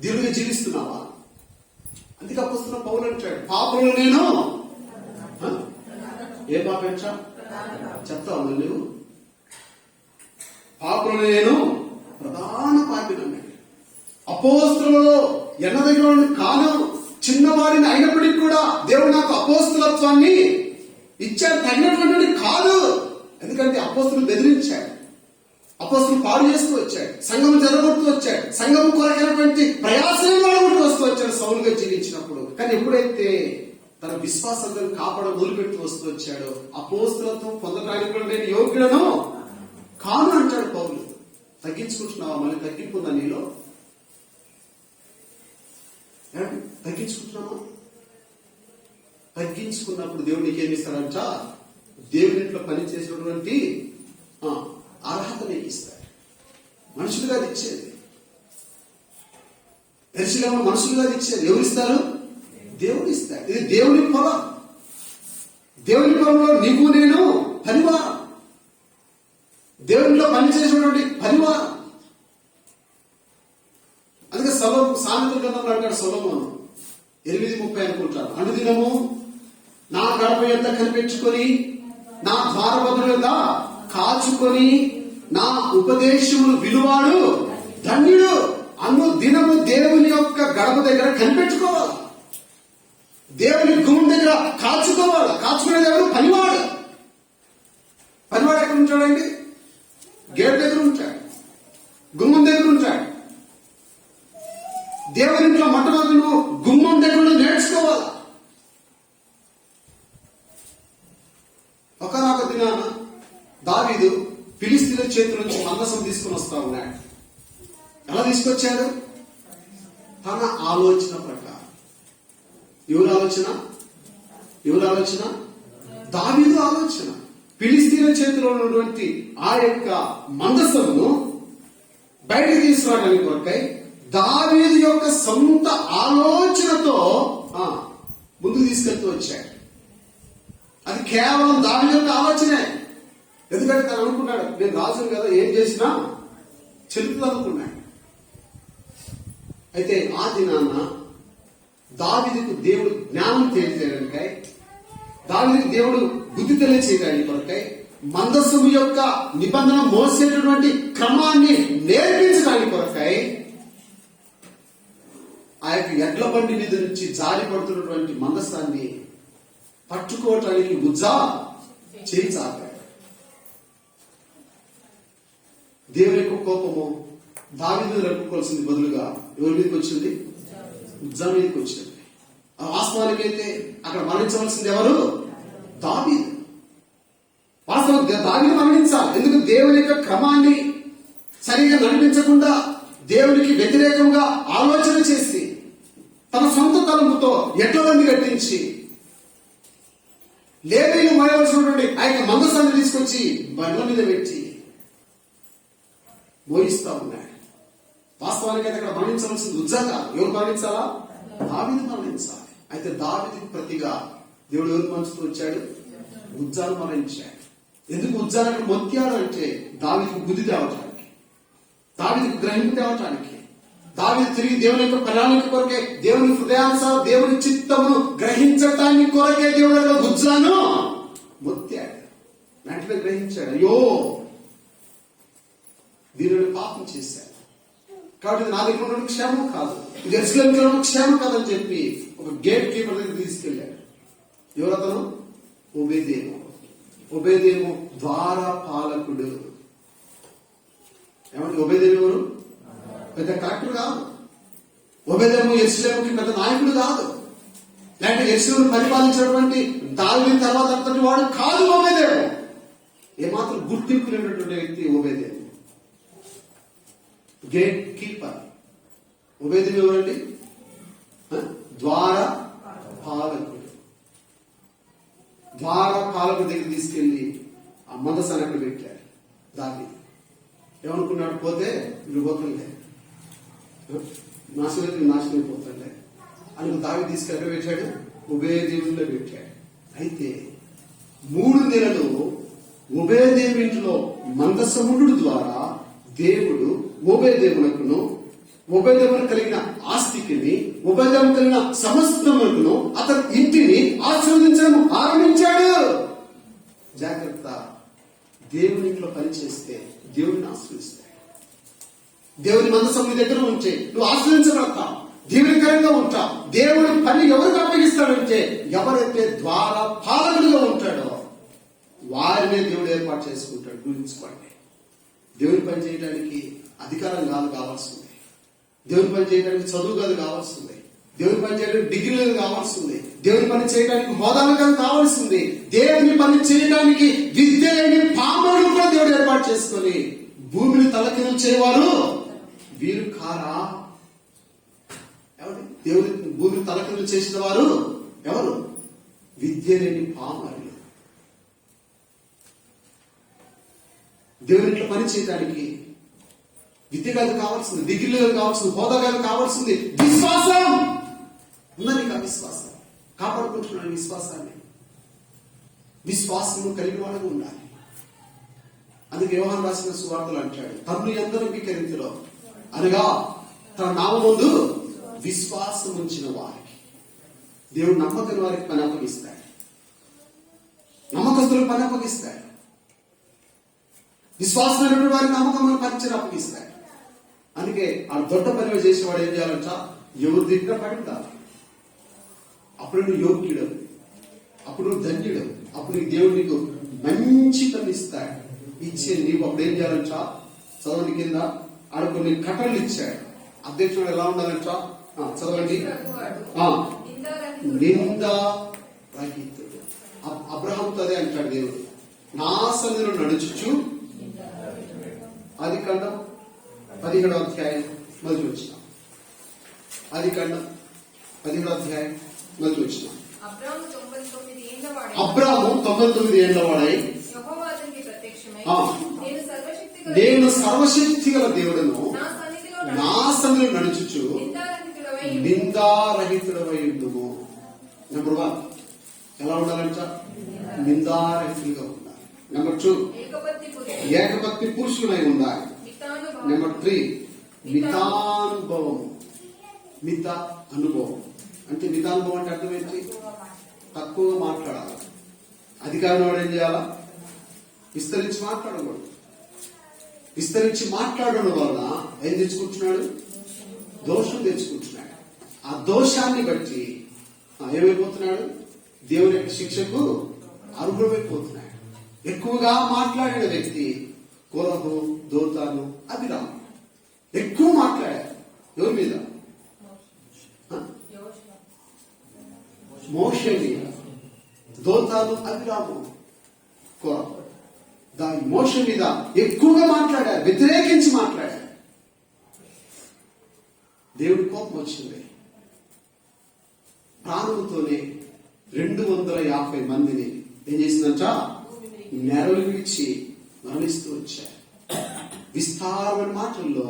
దీనుడిగా జీవిస్తున్నావా? అందుకే అపోస్తలుడైన పౌలు అంటాడు, పాపంలో నేను ఏ పాపం చెప్తావు నువ్వు? పాపంలో నేను ప్రధాన పాపిని అన్నాడు. అపోస్తలులలో ఎన్నదగిన కాను, చిన్నవాడిని అయినప్పటికీ కూడా దేవుడు నాకు అపోస్తలత్వాన్ని ఇచ్చాడు. తగినటువంటి కాదు. ఎందుకంటే అపోస్తలులు బెదిరించాడు, అపోస్తలులు పాడు చేస్తూ వచ్చాడు, సంఘం జరగొడుతూ వచ్చాడు, సంఘం కొరకైనటువంటి ప్రయాసమే వాడగొడుతూ వస్తూ వచ్చాడు సౌలుగా జీవించినప్పుడు. కానీ ఎప్పుడైతే తన విశ్వాసాలను కాపాడ మొదలుపెడుతూ వస్తూ వచ్చాడో అపోస్తలత్వం పొందడానికి కూడా నేను యోగ్యుడను కాను అంటాడు పౌలు. తగ్గించుకుంటున్నావా? మళ్ళీ తగ్గింపుందా నీలో? తగ్గించుకుంటున్నావా? తగ్గించుకున్నప్పుడు దేవుడు నీకేమి ఇస్తాడంట? దేవుని ఇంట్లో పని చేసినటువంటి అర్హత నీకు ఇస్తాడు. మనుషులుగా ఇచ్చేది, ఎరుసలేములో మనుషులుగా ఇచ్చేది ఎవరిస్తారు? దేవుడు ఇస్తాడు. ఇది దేవుని పొలం. దేవుని పొలంలో నీకు నేను పనివారం, దేవునిలో పనిచేసినటువంటి పనివారం. అందుకే సామెతల గ్రంథంలో అంటాడు సొలొమోను 8:30 అనుకుంటాను, అనుదినము నా గడప యొద్ద కనిపెట్టుకొని నా ద్వారబంధుల యొద్ద కాచుకొని నా ఉపదేశములు విలువాడు ధన్యుడు. అను దినము దేవుని యొక్క గడప దగ్గర కనిపెట్టుకోవాలి, దేవుని గుమ్మం దగ్గర కాచుకోవాలి. కాచుకునేది ఎవరు? పనివాడు. పనివాడు ఎక్కడ ఉంటాడండి? గేట్ దగ్గర ఉంటాడు, గుమ్మం దగ్గర ఉంటాడు. దేవుని ఇంట్లో మొట్టమొదటి నువ్వు గుమ్మం దగ్గర నేర్చుకోవాలి. ఫిలిస్తీన్ల చేతుల నుంచి మందసం తీసుకుని వస్తా ఉన్నాడు. ఎలా తీసుకొచ్చాడు? తన ఆలోచన ప్రకారం. ఎవరు ఆలోచన? దావీదు ఆలోచన. ఫిలిస్తీన్ల చేతిలో ఉన్నటువంటి ఆ యొక్క మందసమును బయటకు తీసుకురావడానికి కొరకై దావీదు యొక్క సొంత ఆలోచనతో ముందుకు తీసుకెళ్తూ వచ్చాడు. అది కేవలం దావీదు యొక్క ఆలోచనే. ఎందుకంటే తను అనుకున్నాడు, నేను రాజును కదా, ఏం చేసినా చెల్లుతుంది అనుకున్నాడు. అయితే ఆ దినాన దావీదుకు దేవుడు జ్ఞానం తెలియజేయడానికై, దావీదుకు దేవుడు బుద్ధి తెలియజేయడానికి కొరకై, మందస్సము యొక్క నిబంధన మోసేటటువంటి క్రమాన్ని నేర్పించడానికి కొరకై ఆ యొక్క ఎడ్ల బండి మీద నుంచి జారి పడుతున్నటువంటి మందస్సాన్ని పట్టుకోవటానికి ఉజ్జా చేయి చాపాడు. దేవుని యొక్క కోపము దావీదు రప్పుకోవాల్సింది బదులుగా ఎవరి మీదకి వచ్చింది? ఉజ్జా మీదకి వచ్చింది. ఆ వాస్తవానికి అయితే అక్కడ మరణించవలసింది ఎవరు? దావీదు. వాస్తవం దావీదు మరణించాలి. ఎందుకు? దేవుని యొక్క క్రమాన్ని సరిగా నడిపించకుండా, దేవునికి వ్యతిరేకంగా ఆలోచన చేసి, తన సొంత తలంపుతో ఎడ్ల బండి కట్టించి, లేవీయులు మోయవలసినటువంటి ఆ యొక్క మందసాన్ని తీసుకొచ్చి బండ్ల మీద పెట్టి మోయిస్తా ఉన్నాడు. వాస్తవానికి అయితే అక్కడ మరణించవలసింది ఉజ్జా కాదు. ఎవరు మరణించాలా? దావీదు మరణించాలి. అయితే దావీదుకు ప్రతిగా దేవుడు ఎవరు మనుషులు వచ్చాడు? ఉజ్జాను మరణించాడు. ఎందుకు ఉజ్జాను అక్కడ మొత్తాడు అంటే దావీదుకు బుద్ధి తేవటానికి, దావీదుకు గ్రహింపు తేవటానికి, దావీదు తిరిగి దేవుని యొక్క ప్రణాళిక కొరకే, దేవుని హృదయానుసారం దేవుని చిత్తమును గ్రహించటానికి కొరకే దేవుడు ఉజ్జాను మొత్తాడు. వెంటనే గ్రహించాడు, అయ్యో దీనిని పాపం చేశాడు కాబట్టి నా దగ్గర ఉన్న క్షేమం కాదు, ఇది ఎరుసలేములో క్షేమం కాదని చెప్పి ఒక గేట్ కీపర్ దగ్గర తీసుకెళ్లాడు. ఎవరతను? ఒబేదేము ద్వారా పాలకుడు. ఏమంటే ఒబేదేము ఎవరు? పెద్ద కలెక్టర్ కాదు. ఒబేదేము ఎరుసలేముకి పెద్ద నాయకుడు కాదు. లేకపోతే యెరూషలేమును పరిపాలించినటువంటి దావీదు తర్వాత అంతటి వాడు కాదు ఒబేదేము. ఏమాత్రం గుర్తింపు లేనటువంటి వ్యక్తి ఒబేదేము. Gate keeper. ఒబేదేము ఎవరండి? ద్వార పాలకుడు. ద్వార పాలకుడి దగ్గర తీసుకెళ్లి ఆ మందసాన్ని అక్కడ పెట్టాడు. దావీదు ఏమనుకున్నాడు? పోతే వీళ్ళు పోతుండే, నాశనం పోతుండే అని దావీదు తీసుకెళ్ళి పెట్టాడు. ఒబేదేములో పెట్టాడు. అయితే 3 నెలలు ఒబేదేము ఇంట్లో మందసముడు ద్వారా దేవుడు ఒబేదేమునకును, ఒబేదేమును కలిగిన ఆస్తికిని, ఒబేదేము కలిగిన సమస్తమును, అతని ఇంటిని ఆశీర్వదించడం ఆరంభించాడు. జాగ్రత్త. దేవుని ఇంట్లో పనిచేస్తే దేవుడిని ఆశీర్వదిస్తాడు. దేవుని మందసం నీ దగ్గర ఉంటే నువ్వు ఆశీర్వదించబడతావు, దీవెనకరంగా ఉంటావు. దేవుడి పని ఎవరికి అప్పగిస్తాడంటే ఎవరైతే ద్వారా పాలకులుగా ఉంటాడో వారినే దేవుడు ఏర్పాటు చేసుకుంటాడు. గురించుకోండి. దేవుని పని చేయడానికి అధికారం కాదు కావాల్సింది, దేవుని పని చేయడానికి చదువు కాదు కావాల్సింది, దేవుని పని చేయడానికి డిగ్రీలు కావాల్సింది, దేవుని పని చేయడానికి హోదాలు కాదు కావాల్సింది. దేవుని పని చేయడానికి విద్య లేని పామరులు కూడా దేవుడు ఏర్పాటు చేసుకొని భూమిని తలకిందులు చేయవారు వీరు కారా? ఎవరు? దేవుని భూమిని తలకిందులు చేసిన వారు ఎవరు? విద్య లేని పామరులు. దేవునిట్లో పని చేయడానికి విద్య కాదు కావాల్సింది, డిగ్రీలు కాదు కావాల్సింది, హోదా కాదు కావాల్సింది, విశ్వాసం. ఉన్నది ఆ విశ్వాసం. కాపాడుకుంటున్నాను విశ్వాసాన్ని. విశ్వాసము కలిగిన వాడుగా ఉండాలి. అందుకే యోహాను రాసిన సువార్తలు అంటాడు, తన్ను ఎందరూ అంగీకరించులో అనగా తన నామముందు విశ్వాసం ఉంచిన వారికి దేవుడు నమ్మకం వారికి పని అప్పగిస్తాడు, నమ్మకస్తులకు పని అప్పగిస్తాడు, విశ్వాసమైనటువంటి వారికి నమ్మకమైన పరిచయం అప్పగిస్తాడు. అందుకే ఆ దొడ్డ పని చేసేవాడు ఏం చేయాలంట? ఎవరు దగ్గర పడి ఉండాలి. అప్పుడు నువ్వు యోగ్యుడు, అప్పుడు నువ్వు ధన్యుడు, అప్పుడు నీకు దేవుడు నీకు మంచి పని ఇస్తాడు. ఇచ్చే నీవు అప్పుడు ఏం చేయాలంట? చదవండి కింద ఆడ కొన్ని కట్టలు ఇచ్చాడు. అధ్యక్షుడు ఎలా ఉండాలంట? చదవండి. నింద రహితుడు. అబ్రహాంతో అదే అంటాడు దేవుడు, నా సన్నిధిలో నడుచుచు ఆదికాండం 17వ అధ్యాయం మొదటి వచనం. ఆదికాండం 17వ అధ్యాయం మొదటి వచనం. అబ్రాము 99 ఏళ్ల వాడై నేను సర్వశక్తి గల దేవుడను నా సన్నిధిలో నడుచుచు నిందారహితుడవై ఉండుము. నెంబర్ 1 ఎలా ఉండాలంట? నిందారహితులుగా ఉండాలి. నెంబర్ 2 ఏకపత్ని పురుషులై ఉండాలి. నెంబర్ 3 మితానుభవం. మిత అనుభవం అంటే మితానుభవం అంటే అర్థం ఏంటి? తక్కువగా మాట్లాడాలి. అధికారం వాడు ఏం చేయాలా? విస్తరించి మాట్లాడకూడదు. విస్తరించి మాట్లాడడం వల్ల ఏం తెచ్చుకుంటున్నాడు? దోషం తెచ్చుకుంటున్నాడు. ఆ దోషాన్ని బట్టి ఏమైపోతున్నాడు? దేవుని యొక్క శిక్షకు అర్హుడైపోతున్నాడు. ఎక్కువగా మాట్లాడిన వ్యక్తి కోరహు, దోతాను, అభిరాము ఎక్కువ మాట్లాడారు. ఎవరి మీద? మోషే మీద. దోతాను, అభిరాము, కోరహు దాని మోషే మీద ఎక్కువగా మాట్లాడారు, వ్యతిరేకించి మాట్లాడారు. దేవుడి కోపం వచ్చింది. ప్రాణంతోనే 250 మందిని ఏం చేసిందంట? నెరలు విడిచి మరణిస్తూ వచ్చారు. విస్తారమైన మాటల్లో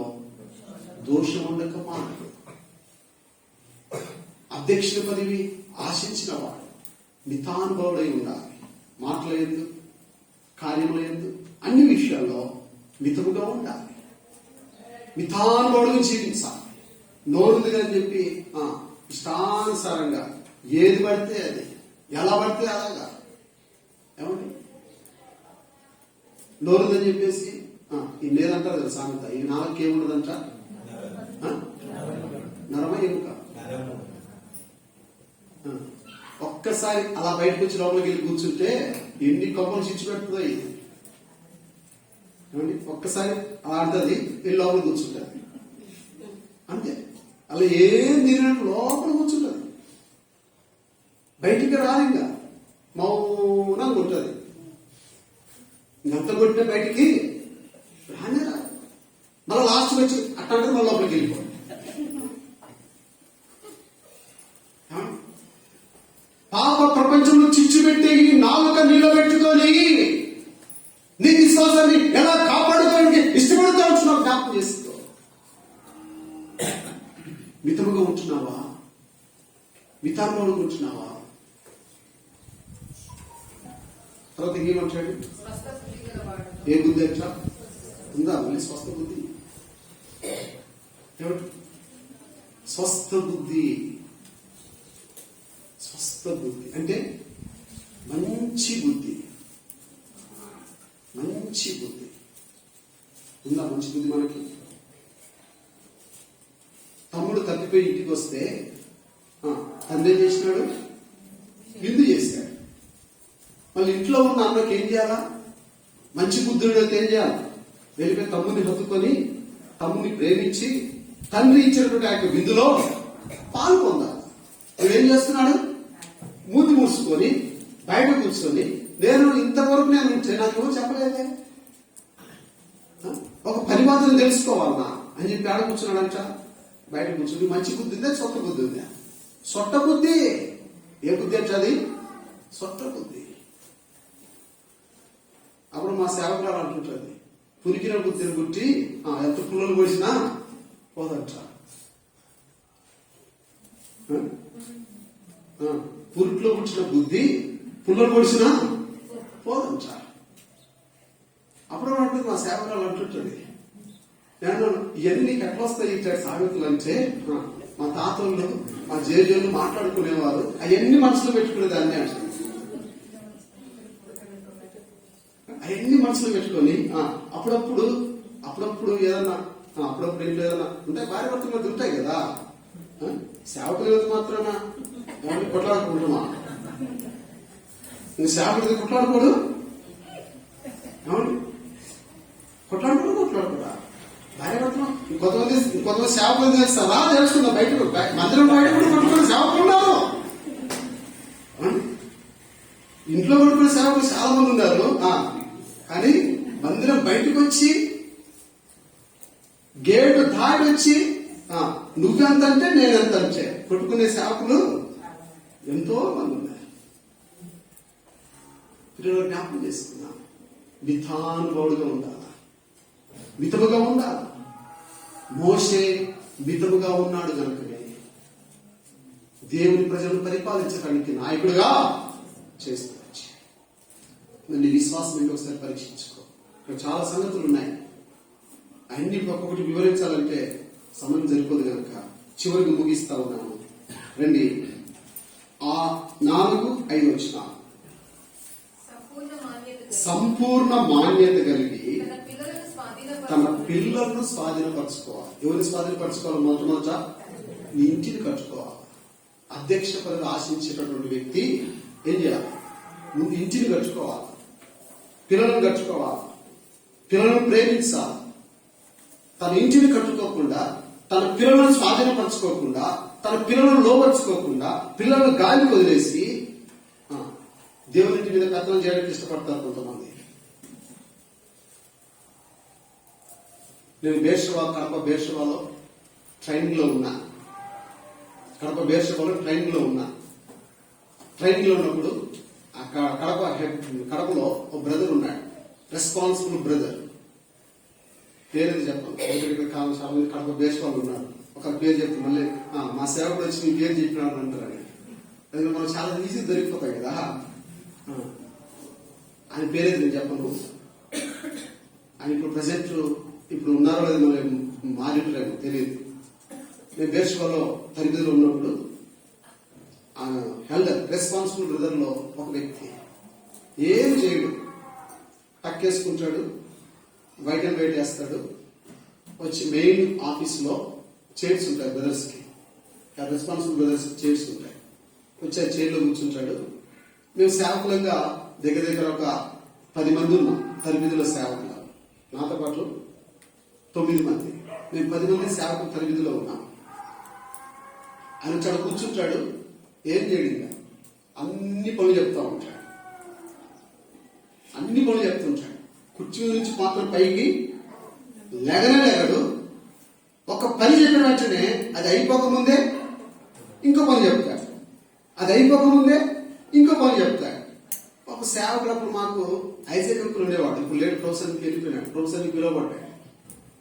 దోషం ఉండక మాటలు. అధ్యక్షుల పదవి ఆశించిన వాడు మితానుభవుడై ఉండాలి. మాటలేదు, కార్యములేదు, అన్ని విషయాల్లో మితముగా ఉండాలి. మితానుభవుడుగా జీవించాలి. నోరుంది అని చెప్పి ఇష్టానుసారంగా ఏది పడితే అది, ఎలా పడితే అలాగా. ఏమండి? నోరుందని చెప్పేసి ఈ లేదంటారు కదా సామెత. ఈ నాలుగు ఏముండదంట? నరమ ఎముక. ఒక్కసారి అలా బయటకు వచ్చి లోపలికి వెళ్ళి కూర్చుంటే ఎన్ని కొమ్మలు చిచ్చు పెడుతుందో ఇది. ఏమండి? ఒక్కసారి అలా అంటది, వెళ్ళి లోపల కూర్చుంటుంది అంతే. అలా ఏం తిరిగినట్టు లోపల కూర్చుంటుంది, బయటికి రాదు. ఇంకా మౌనంగా ఉంటుంది. ఇంకంత కొట్టిన బయటికి రానే రాదు. మళ్ళీ లాస్ట్ వచ్చి అట్లా మళ్ళీ లోపలికి వెళ్ళిపోతుంది. పాప ప్రపంచంలో చిచ్చు పెట్టి నాలుక నిలబెట్టుకొని నీ విశ్వాసాన్ని ఎలా కాపాడుకోవడానికి ఇష్టపడుతూ ఉంటున్నావు జ్ఞాపకం చేసుకో. మితముగా ఉంటున్నావా? మితానుభవంగా ఉంటున్నావా? తర్వాత ఏమంటాడు? ఏ బుద్ధి అట్లా ఉందా? మళ్ళీ స్వస్థ బుద్ధి. ఏమంటారు? స్వస్థ బుద్ధి. స్వస్థ బుద్ధి అంటే మంచి బుద్ధి. మంచి బుద్ధి ఉందా? మంచి బుద్ధి మనకి. తమ్ముడు తప్పిపోయి ఇంటికి వస్తే తండ్రి ఏం చేసినాడు? విందు చేశాడు. మళ్ళీ ఇంట్లో ఉన్న అన్నకి ఏం చేయాలా? మంచి బుద్ధుడు అయితే ఏం చేయాలి? వెళ్ళిపోయి తమ్ముని హత్తుకొని తమ్ముని ప్రేమించి తండ్రి ఇచ్చినటువంటి ఆ యొక్క విందులో పాల్పొందాలి. నువ్వేం చేస్తున్నాడు? మూతి మూసుకొని బయట కూర్చొని నేను ఇంతవరకు నేను నాకు ఎవరు చెప్పలేదే, ఒక పని మాత్రం తెలుసుకోవాలన్నా అని చెప్పి ఆడ కూర్చున్నాడంట. బయట కూర్చుని మంచి బుద్ధి ఉందా? సొట్ట బుద్ధి ఉందా? సొట్ట బుద్ధి. ఏ బుద్ధి అంటే అది? సొట్ట బుద్ధి. అప్పుడు మా సేవకురాలు అంటుంటుంది, పురికిన బుద్ధిని పుట్టి ఎంత పుల్లలు పోసినా పోదంట. పురుట్లో పుట్టిన బుద్ధి పుల్లలు పొడిచినా పోదంట. అప్పుడు అంటుంది మా సేవకురాలు అంటుంటుంది, నేను ఇవన్నీ నీకు ఎట్లా వస్తాయి ఇట్లా సామెతలు అంటే మా తాతలు మా జేజోళ్ళు మాట్లాడుకునేవారు, అవన్నీ మనసులో పెట్టుకునేదాన్ని అంటుంది. అవన్నీ మనసులో పెట్టుకొని అప్పుడప్పుడు ఏదన్నా అప్పుడప్పుడు ఇంట్లో ఏదన్నా ఉంటాయి, భార్య భర్తల మధ్య ఉంటాయి కదా. సేవకుల మీద మాత్రాన ఏమంటే కొట్లాడుకుంటున్నా? సేవకుడిది కొట్లాడుకోడు. ఏమండి? కొట్లాడుకోడా? భార్య భర్తలు కొంతమంది సేవకులు చేస్తారా? తెలుసుకున్నా బయట మందిరం బయట కూడా కొట్టుకునే సేవకులు ఉన్నారు. ఇంట్లో కొట్టుకునే సేవకులు చాలా మంది ఉన్నారు. కానీ మందిరం బయటకు వచ్చి వచ్చి నువ్వెంత అంటే నేనెంత అంటే కొట్టుకునే సేవకులు ఎంతో మంది ఉన్నారు. పిల్లలు జ్ఞాపకం చేసుకున్నా, మితానుభవుడుగా ఉండాలా, మితముగా ఉండాలా. మోషే మితముగా ఉన్నాడు కనుకనే దేవుని ప్రజలను పరిపాలించడానికి నాయకుడుగా చేసుకోవచ్చు. నీ విశ్వాసం ఏంటి ఒకసారి పరీక్షించుకో. ఇక్కడ చాలా సంగతులు ఉన్నాయి, అన్ని ఒక్కొక్కటి వివరించాలంటే సమయం సరిపోదు కనుక చివరికి ముగిస్తా ఉన్నాను. రండి, 4-5 వచనాలు. సంపూర్ణ మాన్యత కలిగి తన పిల్లలను స్వాధీనపరచుకోవాలి. ఎవరిని స్వాధీనపరచుకోవాలి? మొట్టమొదట నీ ఇంటిని కట్టుకోవాలి. అధ్యక్ష పదవి ఆశించేటటువంటి వ్యక్తి ఏం చేయాలి? ముందు ఇంటిని కట్టుకోవాలి, పిల్లలను కట్టుకోవాలి, పిల్లలను ప్రేమించాలి. తన ఇంటిని కట్టుకోకుండా, తన పిల్లలను స్వాధీనపరచుకోకుండా, తన పిల్లలను లోపరుచుకోకుండా, పిల్లలను గాలికి వదిలేసి దేవుని ఇంటి మీద పెత్తనం చేయడానికి ఇష్టపడతారు కొంతమంది. నేను కడప బేర్షవాలో ట్రైనింగ్ లో ఉన్నా. ట్రైనింగ్ లో ఉన్నప్పుడు కడపలో ఒక బ్రదర్ ఉన్నాడు, రెస్పాన్సిబుల్ బ్రదర్. పేరు చెప్పాను, కడప బేర్షవాళ్ళు ఉన్నారు. ఒక పేరు చెప్తే మళ్ళీ మా సేవకుడు వచ్చి నీ పేరు చెప్పినాడు అంటారని. అది మనం చాలా ఈజీ దొరికిపోతాయి కదా. ఆయన పేరేది నేను చెప్పను. ఆయన ఇప్పుడు ప్రజెంట్ ఇప్పుడు ఉన్నారో లేదు మనం మారింటారేమో తెలియదు. నేను బేర్షవాలో తరగతిలో ఉన్నప్పుడు హెల్డర్ రెస్పాన్సిబుల్ బ్రదర్ లో ఒక వ్యక్తి ఏం చేయడు, టక్కేసుకుంటాడు, వైట్ అండ్ వైట్ వేస్తాడు, వచ్చి మెయిన్ ఆఫీస్ లో చైర్స్ ఉంటాయి బ్రదర్స్ కి, రెస్పాన్సిబుల్ బ్రదర్స్ చైర్స్ ఉంటాయి, వచ్చి ఆ చైర్ లో కూర్చుంటాడు. మేము సేవకులంగా దగ్గర ఒక 10 మంది ఉన్నాం తరబిదిలో సేవకులు, నాతో పాటు 9 మంది. మేము 10 మంది సేవకులు తరబిదిలో ఉన్నాం. ఆయన చాలా కూర్చుంటాడు, ఏం చేయడు, ఇంకా అన్ని పనులు చెప్తా ఉంటాడు. కుర్చీ నుంచి మాత్రం పైకి లేగడు. ఒక పని చెప్పిన వెంటనే అది అయిపోకముందే ఇంకో పని చెప్తాడు, అది అయిపోకముందే ఇంకో పని చెప్తాడు. ఒక సేవకులప్పుడు మాకు ఐజాక్ అంకుల్ ఉండేవాడు, ఇప్పుడు లేడు, ప్రొఫెసర్కి వెళ్ళిపోయినాడు. ప్రొఫెసర్కి పిలువబడ్డాడు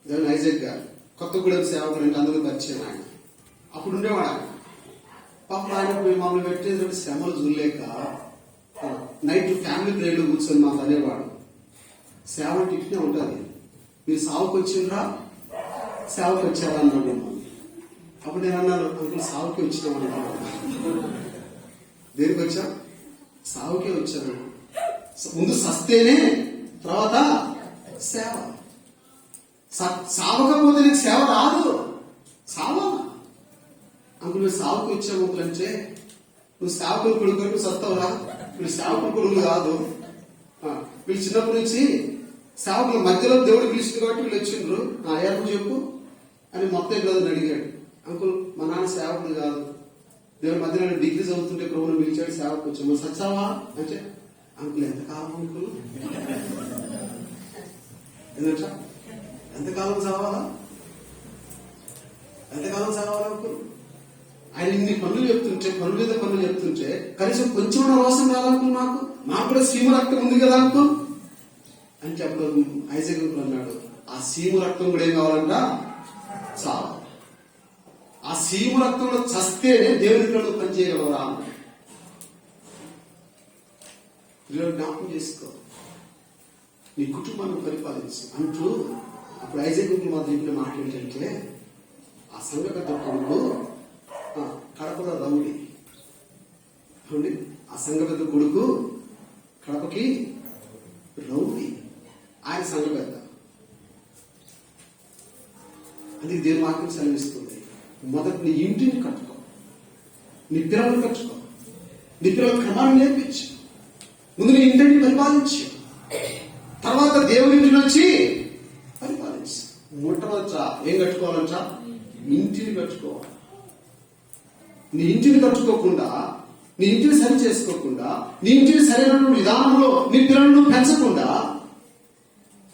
దాని ఐజాక్ గారు, కొత్తగూడెం సేవకులు అంటే అందరూ పరిచయం ఆయన. అప్పుడు ఉండేవాడు ఆయన. పాపం ఆయన మమ్మల్ని పెట్టేటువంటి శ్రమలు చూడలేక నైట్ ఫ్యామిలీ ప్రేయర్లో కూర్చొని మాకు అనేవాడు, సేవ అంటే ఇట్నే ఉంటుంది, మీరు సావుకు వచ్చిండ్రా సేవకు వచ్చారా అన్నాడు మమ్మల్ని. అప్పుడు నేను అన్నాను, అంకుల్ సావుకి వచ్చినామన్నాడు. దేనికి వచ్చా? సావుకే వచ్చాను. ముందు సస్తేనే తర్వాత సేవ. సావకపోతే నీకు సేవ రాదు. సావా అంకుల్ నువ్వు సావుకి వచ్చావు అంకుల్ అంటే, నువ్వు సేవకులు కొడుకు సస్తావురా, నువ్వు సేవకులు కొడుకు కాదు. వీళ్ళు చిన్నప్పటి నుంచి సేవకుల మధ్యలో దేవుడు పిలిచింది కాబట్టి వీళ్ళు వచ్చిండ్రు. ఏర్పు చెప్పు అని మొత్తం బ్రదర్ని అడిగాడు. అంకుల్ మా నాన్న సేవకుడు కాదు, దేవుడి మధ్యలో డిగ్రీ చదువుతుంటే ప్రభుత్వం పిలిచాడు, సేవకు వచ్చాము. సచ్చావా అంటే, అంకుల్ ఎంతకాలం అంకుల్, ఎంతకాలం చదవాలా అంకుల్? ఆయన ఇన్ని పనులు చెప్తుంటే, పనుల మీద పనులు చెప్తుంటే కనీసం కొంచెం రోసం రాదంకుల్, మాకు కూడా సీమ రక్తం ఉంది కదా అంకుల్ అంటే, అప్పుడు ఐజాక్ అంకుల్ అన్నాడు, ఆ సీమ రక్తం కూడా ఏం కావాలంట? చాలు. ఆ సీమ రక్తంలో చస్తేనే దేవుని పిల్లలు పనిచేయగలవరా? జ్ఞాపకం చేసుకో, నీ కుటుంబాన్ని పరిపాలించు అంటూ. అప్పుడు ఐజాక్ అంకుల్ మా చెప్పిన మాట ఏంటంటే, ఆ సంఘ పెద్ద కొడుకు కడపలో రౌడీ. ఆ సంఘ పెద్ద కొడుకు కడపకి రౌడీ, ఆయన సంఘ పెద్ద. అది దేవుని వాక్యం సెలవిస్తుంది. మొదటి నీ ఇంటిని కట్టుకో, నీ పిల్లలను కట్టుకో, నీ పిల్లల క్రమాన్ని నేర్పించు. ముందు నీ ఇంటిని పరిపాలించు, తర్వాత దేవుని ఇంటిని వచ్చి పరిపాలించు. మొట్టమొదట ఏం కట్టుకోవాలంట? ఇంటిని కట్టుకోవాలి. నీ ఇంటిని కట్టుకోకుండా, నీ ఇంటిని సరి చేసుకోకుండా, నీ ఇంటిని సరైన విధానంలో నీ పిల్లలను పెంచకుండా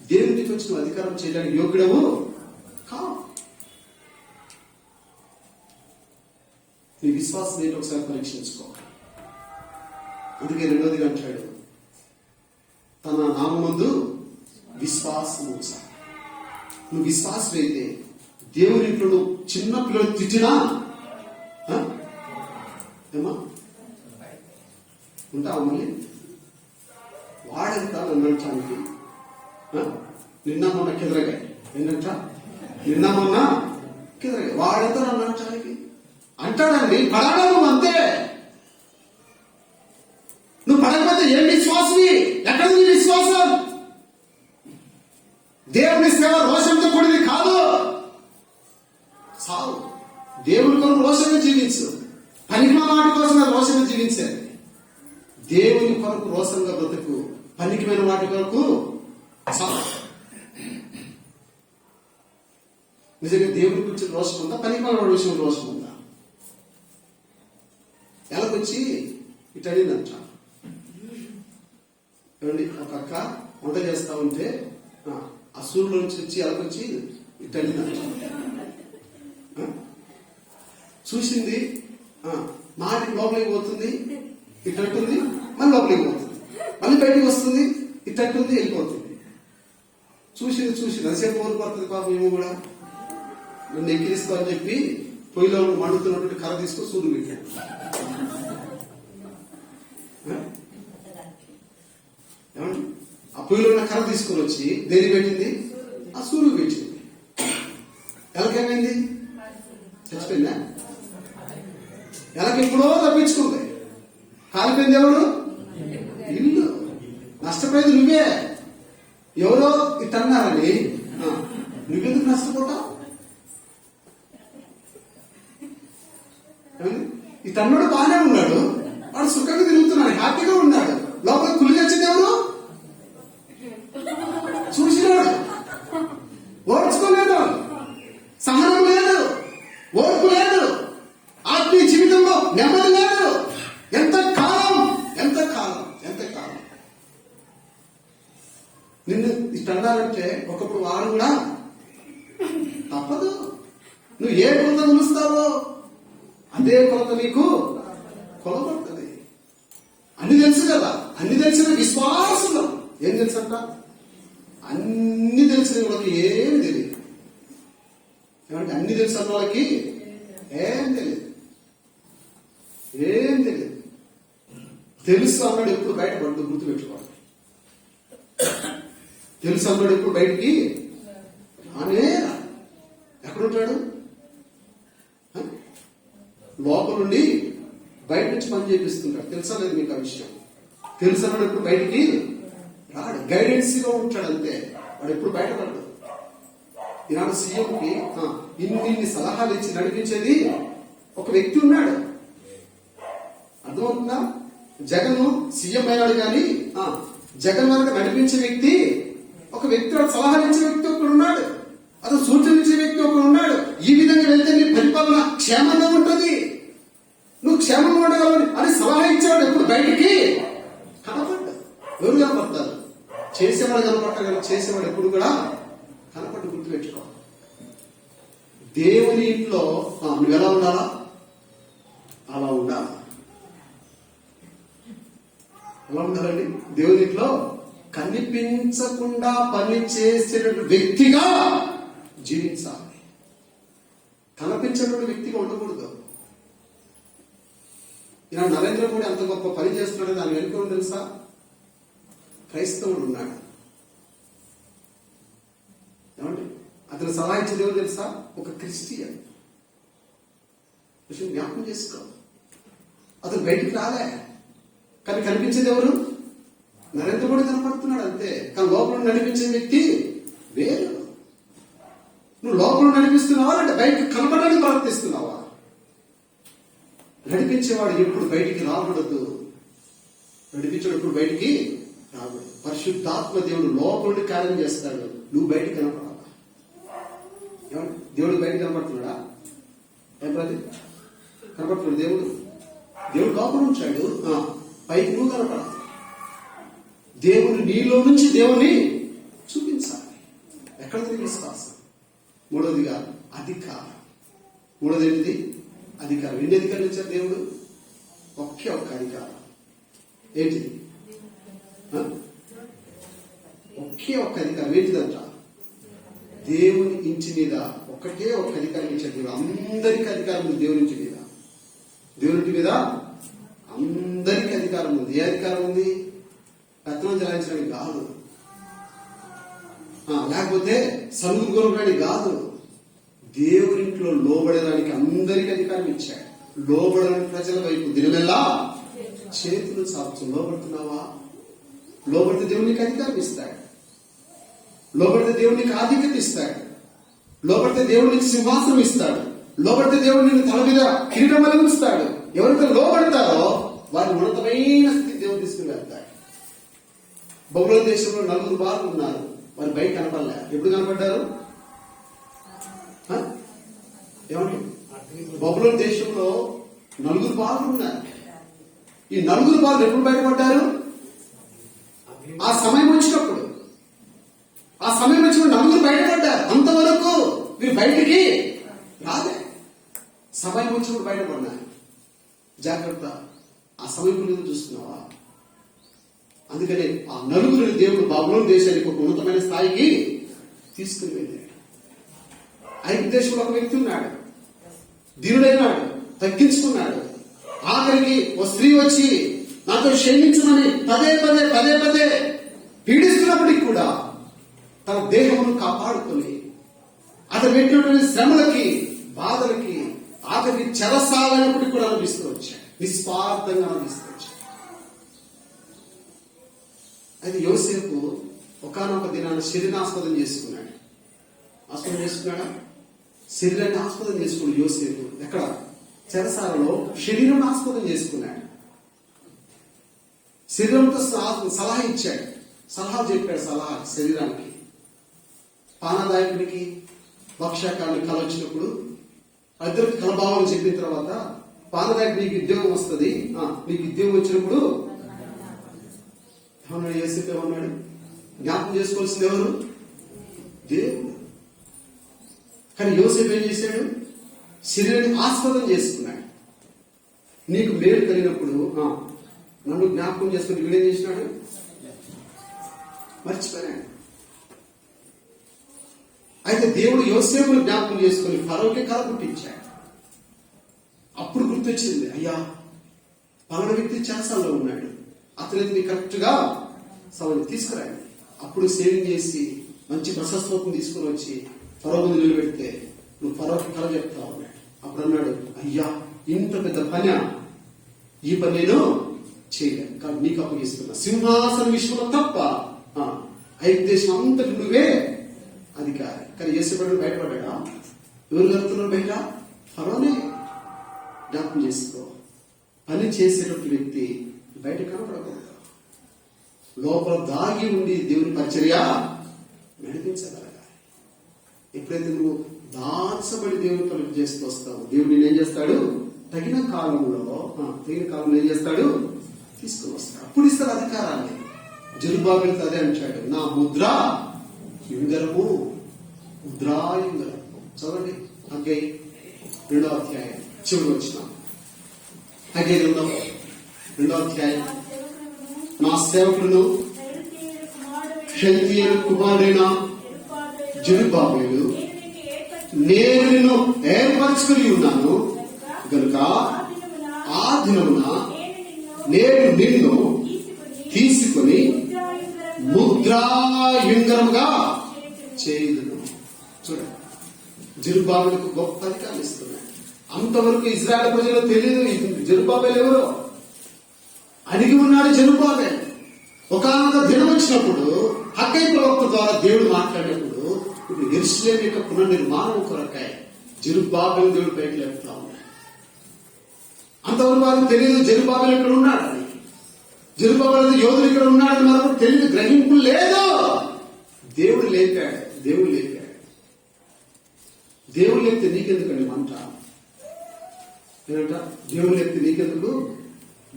దేవునికి వచ్చిన అధికారం చేయడానికి యోగ్యుడవు కావు. విశ్వాసం ఏంటి ఒకసారి పరీక్షించుకో. అందుకే రెండోదిగా అంటాడు, తన నామమందు విశ్వాసం ఉంచాలి. నువ్వు విశ్వాసం అయితే దేవుని ఇంట్లో నువ్వు చిన్న పిల్లలు తిట్టినా ఏమా ఉంటావు. మళ్ళీ వాడెంత నన్నటానికి నిన్న మొన్న కిదరగా ఏంటంట, నిన్న మొన్న కిదరగా వాడెంత నన్నటానికి అంటాడండి. పడాడా నువ్వు అంతే. నువ్వు పడకపోతే ఏం విశ్వాసవి? ఎక్కడ నీ విశ్వాసం? దేవుని సేవ రోషంతో కూడింది కాదు. సావు దేవుని కొరకు రోషంగా జీవించు. పనికి వాటి కోసం రోషంగా జీవించాలి. దేవుని కొరకు రోషంగా బ్రతుకు. పనికిమైన వాటి కొరకు సావు. నిజంగా దేవుని గురించి రోషం ఉందా? పనికి మన విషయం రోషం ఉందా? ఎలాగొచ్చి ఇటు అడిగినంట ఏమండి, ఒక అక్క వంట చేస్తా ఉంటే ఆ సూర్యుల నుంచి వచ్చి ఎలాగొచ్చి ఇటు అడిగినంట. చూసింది, మాటి లోపలికి పోతుంది, ఇటు అంటుంది, మళ్ళీ లోపలికి పోతుంది, మళ్ళీ బయటికి వస్తుంది, ఇటు అంటుంది, వెళ్ళిపోతుంది. చూసింది అసేపు ఓడిపోతుంది. పాపం ఏమో కూడా నన్ను ఎక్కిరిస్తా అని చెప్పి పొయ్యిలో మండుతున్నటువంటి కర్ర తీసుకొని సూర్యుడు పెట్టాడు. ఏమండి, ఆ పొయ్యిలో ఉన్న కర్ర తీసుకొని వచ్చి దేని పెట్టింది? ఆ సూర్యుడు పెట్టింది. ఎలాగేమైంది? చచ్చిపోయిందా? ఎలాగెప్పుడో తప్పించుకుంది. కాలిపోయింది ఎవరు? ఇల్లు. నష్టపోయేది నువ్వే. ఎవరో ఇట్టన్నారని నువ్వెందుకు నష్టపోతావు? ఇతన్నుడు బాగానే ఉన్నాడు, వాడు సుఖంగా తిరుగుతున్నాడు, హ్యాపీగా ఉన్నాడు. లోపల కులి వచ్చింది ఎవరు? చూసినాడు. ఓర్చుకోలేదు, సహనం లేదు, ఓర్పు లేదు, ఆత్మీయ జీవితంలో నెమ్మది లేదు. ఎంత కాలం నిన్ను ఇష్టన్నారంటే ఒకప్పుడు వాడు కూడా తప్పదు. నువ్వు ఏ కొలత కొలుస్తావో అదే కొలత నీకు కొలబడుతుంది. అన్ని తెలుసు కదా. అన్ని తెలిసిన విశ్వాసం ఏం తెలుసంట? అన్ని తెలిసిన వాళ్ళకి ఏం తెలియదు. ఏమంటే అన్ని తెలిసిన వాళ్ళకి ఏం తెలియదు. తెలుసు అన్నాడు ఎప్పుడు బయటపడ్డు గుర్తుపెట్టుకోవాలి. తెలుసు అన్నాడు ఎప్పుడు బయటికి రానే ఎక్కడుంటాడు? లోపల నుండి బయట నుంచి పని చేపిస్తుంటాడు. తెలుసా లేదు మీకు ఆ విషయం? తెలుసు అన్నాడు ఎప్పుడు బయటికి రాడు. గైడెన్స్ గా ఉంటాడు అంతే. వాడు ఎప్పుడు బయటపడడు. ఈనాడు సీఎంకి ఇన్ని సలహాలు ఇచ్చి నడిపించేది ఒక వ్యక్తి ఉన్నాడు. అర్థమవుతుందా? జగన్ సీఎం అయ్యాడు కానీ జగన్ వరకు నడిపించే వ్యక్తి ఒక వ్యక్తి, సలహాలు ఇచ్చే వ్యక్తి ఒకడు ఉన్నాడు. అతను సూచన ఇచ్చే వ్యక్తి ఒకడు ఉన్నాడు. ఈ విధంగా వెళ్తే నీ పరిపాలన క్షేమంగా ఉంటుంది, నువ్వు క్షేమంగా ఉండగలవు అని సలహా ఇచ్చేవాడు ఎప్పుడు బయటికి కనపడ్డా. ఎవరు కనపడతారు? చేసేవాడు కనపడతారు. చేసేవాడు ఎప్పుడు కూడా కనపడ్డు. గుర్తుపెట్టుకో. దేవుని ఇంట్లో నువ్వు ఎలా ఉండాలా? అలా ఉండాలి. ఎలా ఉండాలండి? దేవుని ఇంట్లో కనిపించకుండా పని చేసిన వ్యక్తిగా జీవించాలి. కనిపించేటువంటి వ్యక్తిగా ఉండకూడదు. ఇలా నరేంద్ర మోడీ అంత గొప్ప పని చేస్తున్నాడు. దాని వెనుక తెలుసా? క్రైస్తవుడు ఉన్నాడు. ఏమండి, అతను సలహా ఇచ్చేది ఎవరు తెలుసా? ఒక క్రిస్టియన్. జ్ఞాపకం చేసుకో. అతను బయటికి రాలే, కానీ కనిపించేది ఎవరు? నరేంద్ర మోడీ కనపడుతున్నాడు అంతే. కానీ లోపల నడిపించే వ్యక్తి వేరు. నువ్వు లోపల నడిపిస్తున్నావా అంటే బయటకు కనపడడానికి ప్రవర్తిస్తున్నావా? నడిపించేవాడు ఎప్పుడు బయటికి రాకూడదు. నడిపించేవాడు ఎప్పుడు బయటికి రాకూడదు. పరిశుద్ధాత్మ దేవుడు లోపల కార్యం చేస్తాడు. నువ్వు బయటికి కనపడాలా? దేవుడు బయటికి కనపడుతున్నాడా? ఏం ప్రతి కనపడుతున్నాడు దేవుడు. దేవుడు లోపల ఉంచాడు, పైకి నువ్వు కనపడాలి. దేవుడు నీలో నుంచి దేవుని చూపించాలి. ఎక్కడ విశ్వాసం? మూడోదిగా అధికారం. మూడోది ఏంటిది? అధికారం. ఎన్ని అధికారులు ఇచ్చారు దేవుడు? ఒకే ఒక్క అధికారం. ఏంటిది? ఒకే ఒక్క అధికారం. ఏంటిదంట? దేవుని ఇంటి మీద ఒకటే ఒక్క అధికారం ఇచ్చాడు దేవుడు. అందరికీ అధికారం ఉంది దేవుని ఇంటి మీద. దేవుని ఇంటి మీద అందరికీ అధికారం ఉంది. ఏ అధికారం ఉంది? పెత్తనం చెలాయించడానికి కాదు, లేకపోతే సలుగురు కొనడానికి కాదు. దేవునింట్లో లోబడడానికి అందరికీ అధికారం ఇచ్చాడు. లోబడని ప్రజల వైపు దినమెల్లా చేతులు చాపుతూ లోబడుతున్నావా? లోబడితే దేవునికి అధికారం ఇస్తాడు. లోబడితే దేవునికి ఆధిక్యత ఇస్తాడు. లోబడితే దేవునికి సింహాసనం ఇస్తాడు. లోబడితే దేవుడిని తల మీద కిరీటం వెలిగిస్తాడు. ఎవరైతే లోబడతారో వారి ఉన్నతమైన స్థితి దేవుడు తీసుకుని వెళ్తాడు. బబులోను దేశంలో 4 బార్లు ఉన్నారు. వారి బయట కనపడలే. ఎప్పుడు కనపడ్డారు? ఏమండి? బబులోను దేశంలో 4 బార్లు ఉన్నారు. ఈ 4 బార్లు ఎప్పుడు బయటపడ్డారు? ఆ సమయం వచ్చినప్పుడు. ఆ సమయం వచ్చినప్పుడు 4 బయటపడ్డారు. అంతవరకు మీరు బయటికి రాదే. సమయం వచ్చినప్పుడు బయటపడినారు. జాగ్రత్త. ఆ సమయం గురించి చూస్తున్నావా? అందుకనే ఆ 4 దేవుడు బబులోను దేశానికి ఒక ఉన్నతమైన స్థాయికి తీసుకుని వెళ్ళాడు. ఐగుప్తు దేశంలో ఒక వ్యక్తి ఉన్నాడు, దీనుడైనాడు, తగ్గించుకున్నాడు. ఆఖరికి ఓ స్త్రీ వచ్చి నాతో క్షమించమని పదే పదే పీడిస్తున్నప్పటికీ కూడా తన దేహమును కాపాడుకొని అతను పెట్టినటువంటి శ్రమలకి, బాధలకి, ఆఖరికి చెరసాలైనప్పటికీ కూడా అనిపిస్తూ వచ్చాడు. నిస్వార్థంగా అనిపిస్తూ వచ్చాడు. అయితే యోసేపు ఒకానొక దినాన శరీరాస్పదం చేసుకున్నాడు. ఆస్పదం చేసుకున్నాడా? శరీరాన్ని ఆస్పదం చేసుకున్నాడు యోసేపు. ఎక్కడ? చెరసాలలో శరీరం ఆస్పదం చేసుకున్నాడు. శరీరంతో సలహా ఇచ్చాడు. సలహా చెప్పాడు. సలహా శరీరానికి. పానదాయకుడికి వర్షాకాలానికి కల వచ్చినప్పుడు ఇద్దరికి కలభావం చెప్పిన తర్వాత పానదాయకుడు నీకు ఉద్యోగం వస్తుంది, నీకు ఉద్యోగం వచ్చినప్పుడు ఏమన్నాడు? యోసేపు ఏమన్నాడు? జ్ఞాపకం చేసుకోవాల్సింది ఎవరు? దేవుడు. కానీ యోసేపు ఏం చేశాడు? శరీరాన్ని ఆస్పదం చేసుకున్నాడు. నీకు మేలు కలిగినప్పుడు నన్ను జ్ఞాపకం చేసుకుని వీడేం చేసినాడు? మర్చిపోయాడు. అయితే దేవుడు యోసేపును జ్ఞాపకం చేసుకుని ఫరోకి కల పుట్టించాడు. అప్పుడు గుర్తొచ్చింది, అయ్యా పలానా వ్యక్తి చెరసాల్లో ఉన్నాడు, అతనికి కరెక్ట్ గా సవాలు తీసుకురండి. అప్పుడు సేవింగ్ చేసి మంచి ప్రశస్తత్వం తీసుకుని వచ్చి ఫరో ముందు నిలబెడితే నువ్వు ఫరోకి కల చెప్తా ఉన్నాడు. అప్పుడు అన్నాడు, అయ్యా ఇంత పెద్ద పని, ఈ పని నేను చేయలేను, కానీ నీకు అప్పగిస్తున్నా. సింహాసన విషయంలో తప్ప ఐదు దేశం అంతటి నువ్వే అధికారి. కానీ యేసుప్రభువు బయటపడ్డా? ఎవరు జరుగుతున్నారు బయట? ఫరోనే. జ్ఞాపకం చేసుకో. పని చేసేటటువంటి వ్యక్తి బయట కనపడకూడదు. లోపల దాగి ఉండి దేవుని పరిచర్య నడిపించగలగాలి. ఎప్పుడైతే నువ్వు దాచబడి దేవుని పని చేస్తూ వస్తావు, దేవుడు నేనేం చేస్తాడు? తగిన కాలంలో ఏం చేస్తాడు? తీసుకుని వస్తాడు. అప్పుడు ఇస్తాడు అధికారాన్ని. జెరుబ్బాబెలుతో అదే అంటాడు, నా ముద్ర యుంగరము, ముద్రాయుంగరము. చదవండి హగ్గై 2వ అధ్యాయం చివరి వచ్చిన హగ్గై 2వ అధ్యాయం. నా సేవకులను షయల్తీయేలు కుమారుడైన జెరుబ్బాబెలు నేను నిన్ను ఏర్పరచుకుని ఉన్నాను గనుక ఆ దినమున నేను నిన్ను తీసుకుని ముద్రాయుంగరముగా చేయుదును. చూడండి, జెరుబ్బాబెలుకు గొప్ప అధికారులు ఇస్తున్నాడు. అంతవరకు ఇజ్రాయెల్ ప్రజలు తెలియదు జెరుబ్బాబెలు ఎవరో. అడిగి ఉన్నాడు జెరుబ్బాబెలు. ఒకానొక దినం వచ్చినప్పుడు హగ్గై ప్రవక్త ద్వారా దేవుడు మాట్లాడినప్పుడు ఇప్పుడు యెరూషలేము యొక్క పునర్నిర్మాణం కొరకై జెరుబ్బాబెలు దేవుడు పైకి లేపుతా ఉన్నాడు. అంతవరకు వారికి తెలియదు జెరుబ్బాబెలు ఇక్కడ ఉన్నాడని. జెరుబ్బాబెలు యోధుడు ఇక్కడ ఉన్నాడని మనకు తెలియదు, గ్రహింపు లేదు. దేవుడు లేపాడు. దేవుడు లేపితే నీకెందుకండి మంట? ఏమంట? దేవుడు లేపితే నీకెందుకు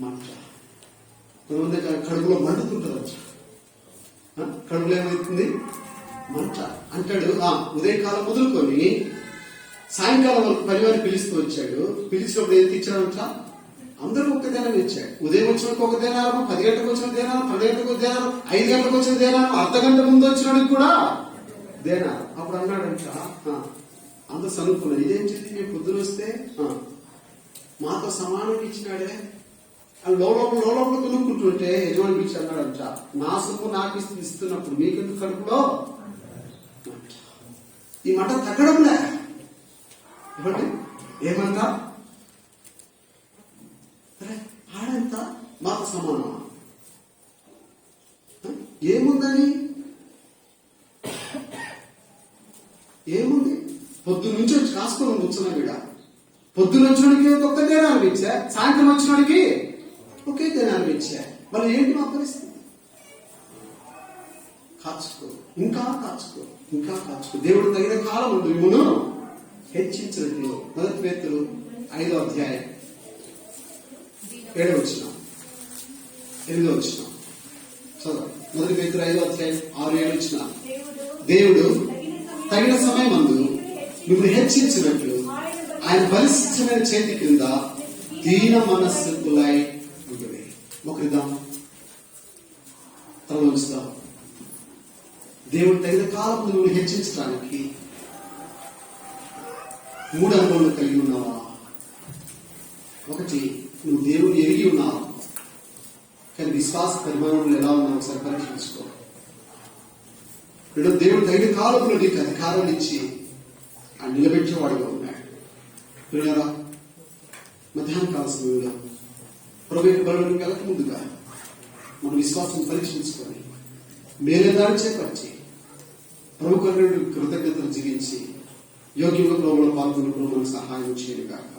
మంట? కొంతమంది కడుపులో మండుతుంటారు. కడుపులో ఏమవుతుంది? మంట అంటాడు. ఉదయకాలం మొదలుకొని సాయంకాలం వరకు పనివారిని పిలుస్తూ వచ్చాడు. పిలిచినప్పుడు ఏది ఇచ్చాడంట? అందరూ ఒక్క దేనాన్ని ఇచ్చాడు. ఉదయం వచ్చినకు ఒక దేనారం, 10 గంటలకు వచ్చిన దేనారం, 12 గంటలకు ఒక దేనారం, 5 గంటలకు వచ్చిన దేనారం, అర్ధ గంట ముందు వచ్చినోడికి కూడా దేనారం. అప్పుడు అన్నాడంట, అందరూ సనుక్కున్నారు, ఇదేం చెప్పి మేము పొద్దున వస్తే మాతో సమానంగా ఇచ్చినాడే. లోపల కొనుక్కుంటుంటే యజమాని పిలిచి అన్నాడంట, నా సొమ్ము నాకు ఇస్తున్నప్పుడు మీకెందుకు కడుపులో ఈ మాట తగ్గడంలే. ఏమండి ఏమంట? ఆడంత మాతో సమానమా? ఏముందని? ఏముంది? పొద్దున్న నుంచి వచ్చి రాసుకొని కూర్చున్నా వీడ. పొద్దున్న వచ్చినోడికి ఒక్క దేనాలు ఇచ్చా, సాయంత్రం వచ్చినోడికి ఒకే దేనాలు ఇచ్చా. వాళ్ళు ఏంటి మా పరిస్థితి? కాచుకో, ఇంకా కాచుకో, ఇంకా కాచుకో. దేవుడు తగిన కాలం ఉంది మిమ్మను హెచ్చించినట్లు. 1 పేతురు 5వ అధ్యాయం 7వ వచనం, 8వ వచనం చదువు. 1 పేతురు 5వ అధ్యాయం 6, 7 వచనం. దేవుడు తగిన సమయమందు మిమ్మల్ని హెచ్చించినట్లు ఆయన బలిష్టమైన చేతి కింద దీన మనస్సుకులై ఉంటుంది. మొక్కరిద్దాం, తల ఉంచుదాం. దేవుడు తగిన కాలం నువ్వు హెచ్చించడానికి 3 అనుభవాలు కలిగి ఉన్నావా? 1, నువ్వు దేవుని ఎరిగి ఉన్నావు, కానీ విశ్వాస పరిమాణంలో ఎలా ఉన్నావు ఒకసారి పరీక్షించుకో. 2, దేవుడు తగిన కాలంలో నీకు అధికారాలు ఇచ్చి ఆ నిలబెట్టేవాడుగా ఉన్నాడు. పిల్లరా, మధ్యాహ్నం కాల సమయంలో ప్రభుత్వ బలులకు వెళ్ళక ముందుగా మన విశ్వాసం పరీక్షించుకొని మేలేదాన్ని చేపట్టి ప్రభు కృతజ్ఞతలు జీవించి యోగ్యంగా ప్రభువులో పాల్గొన్న ప్రభు మనకు సహాయం చేయను కాక.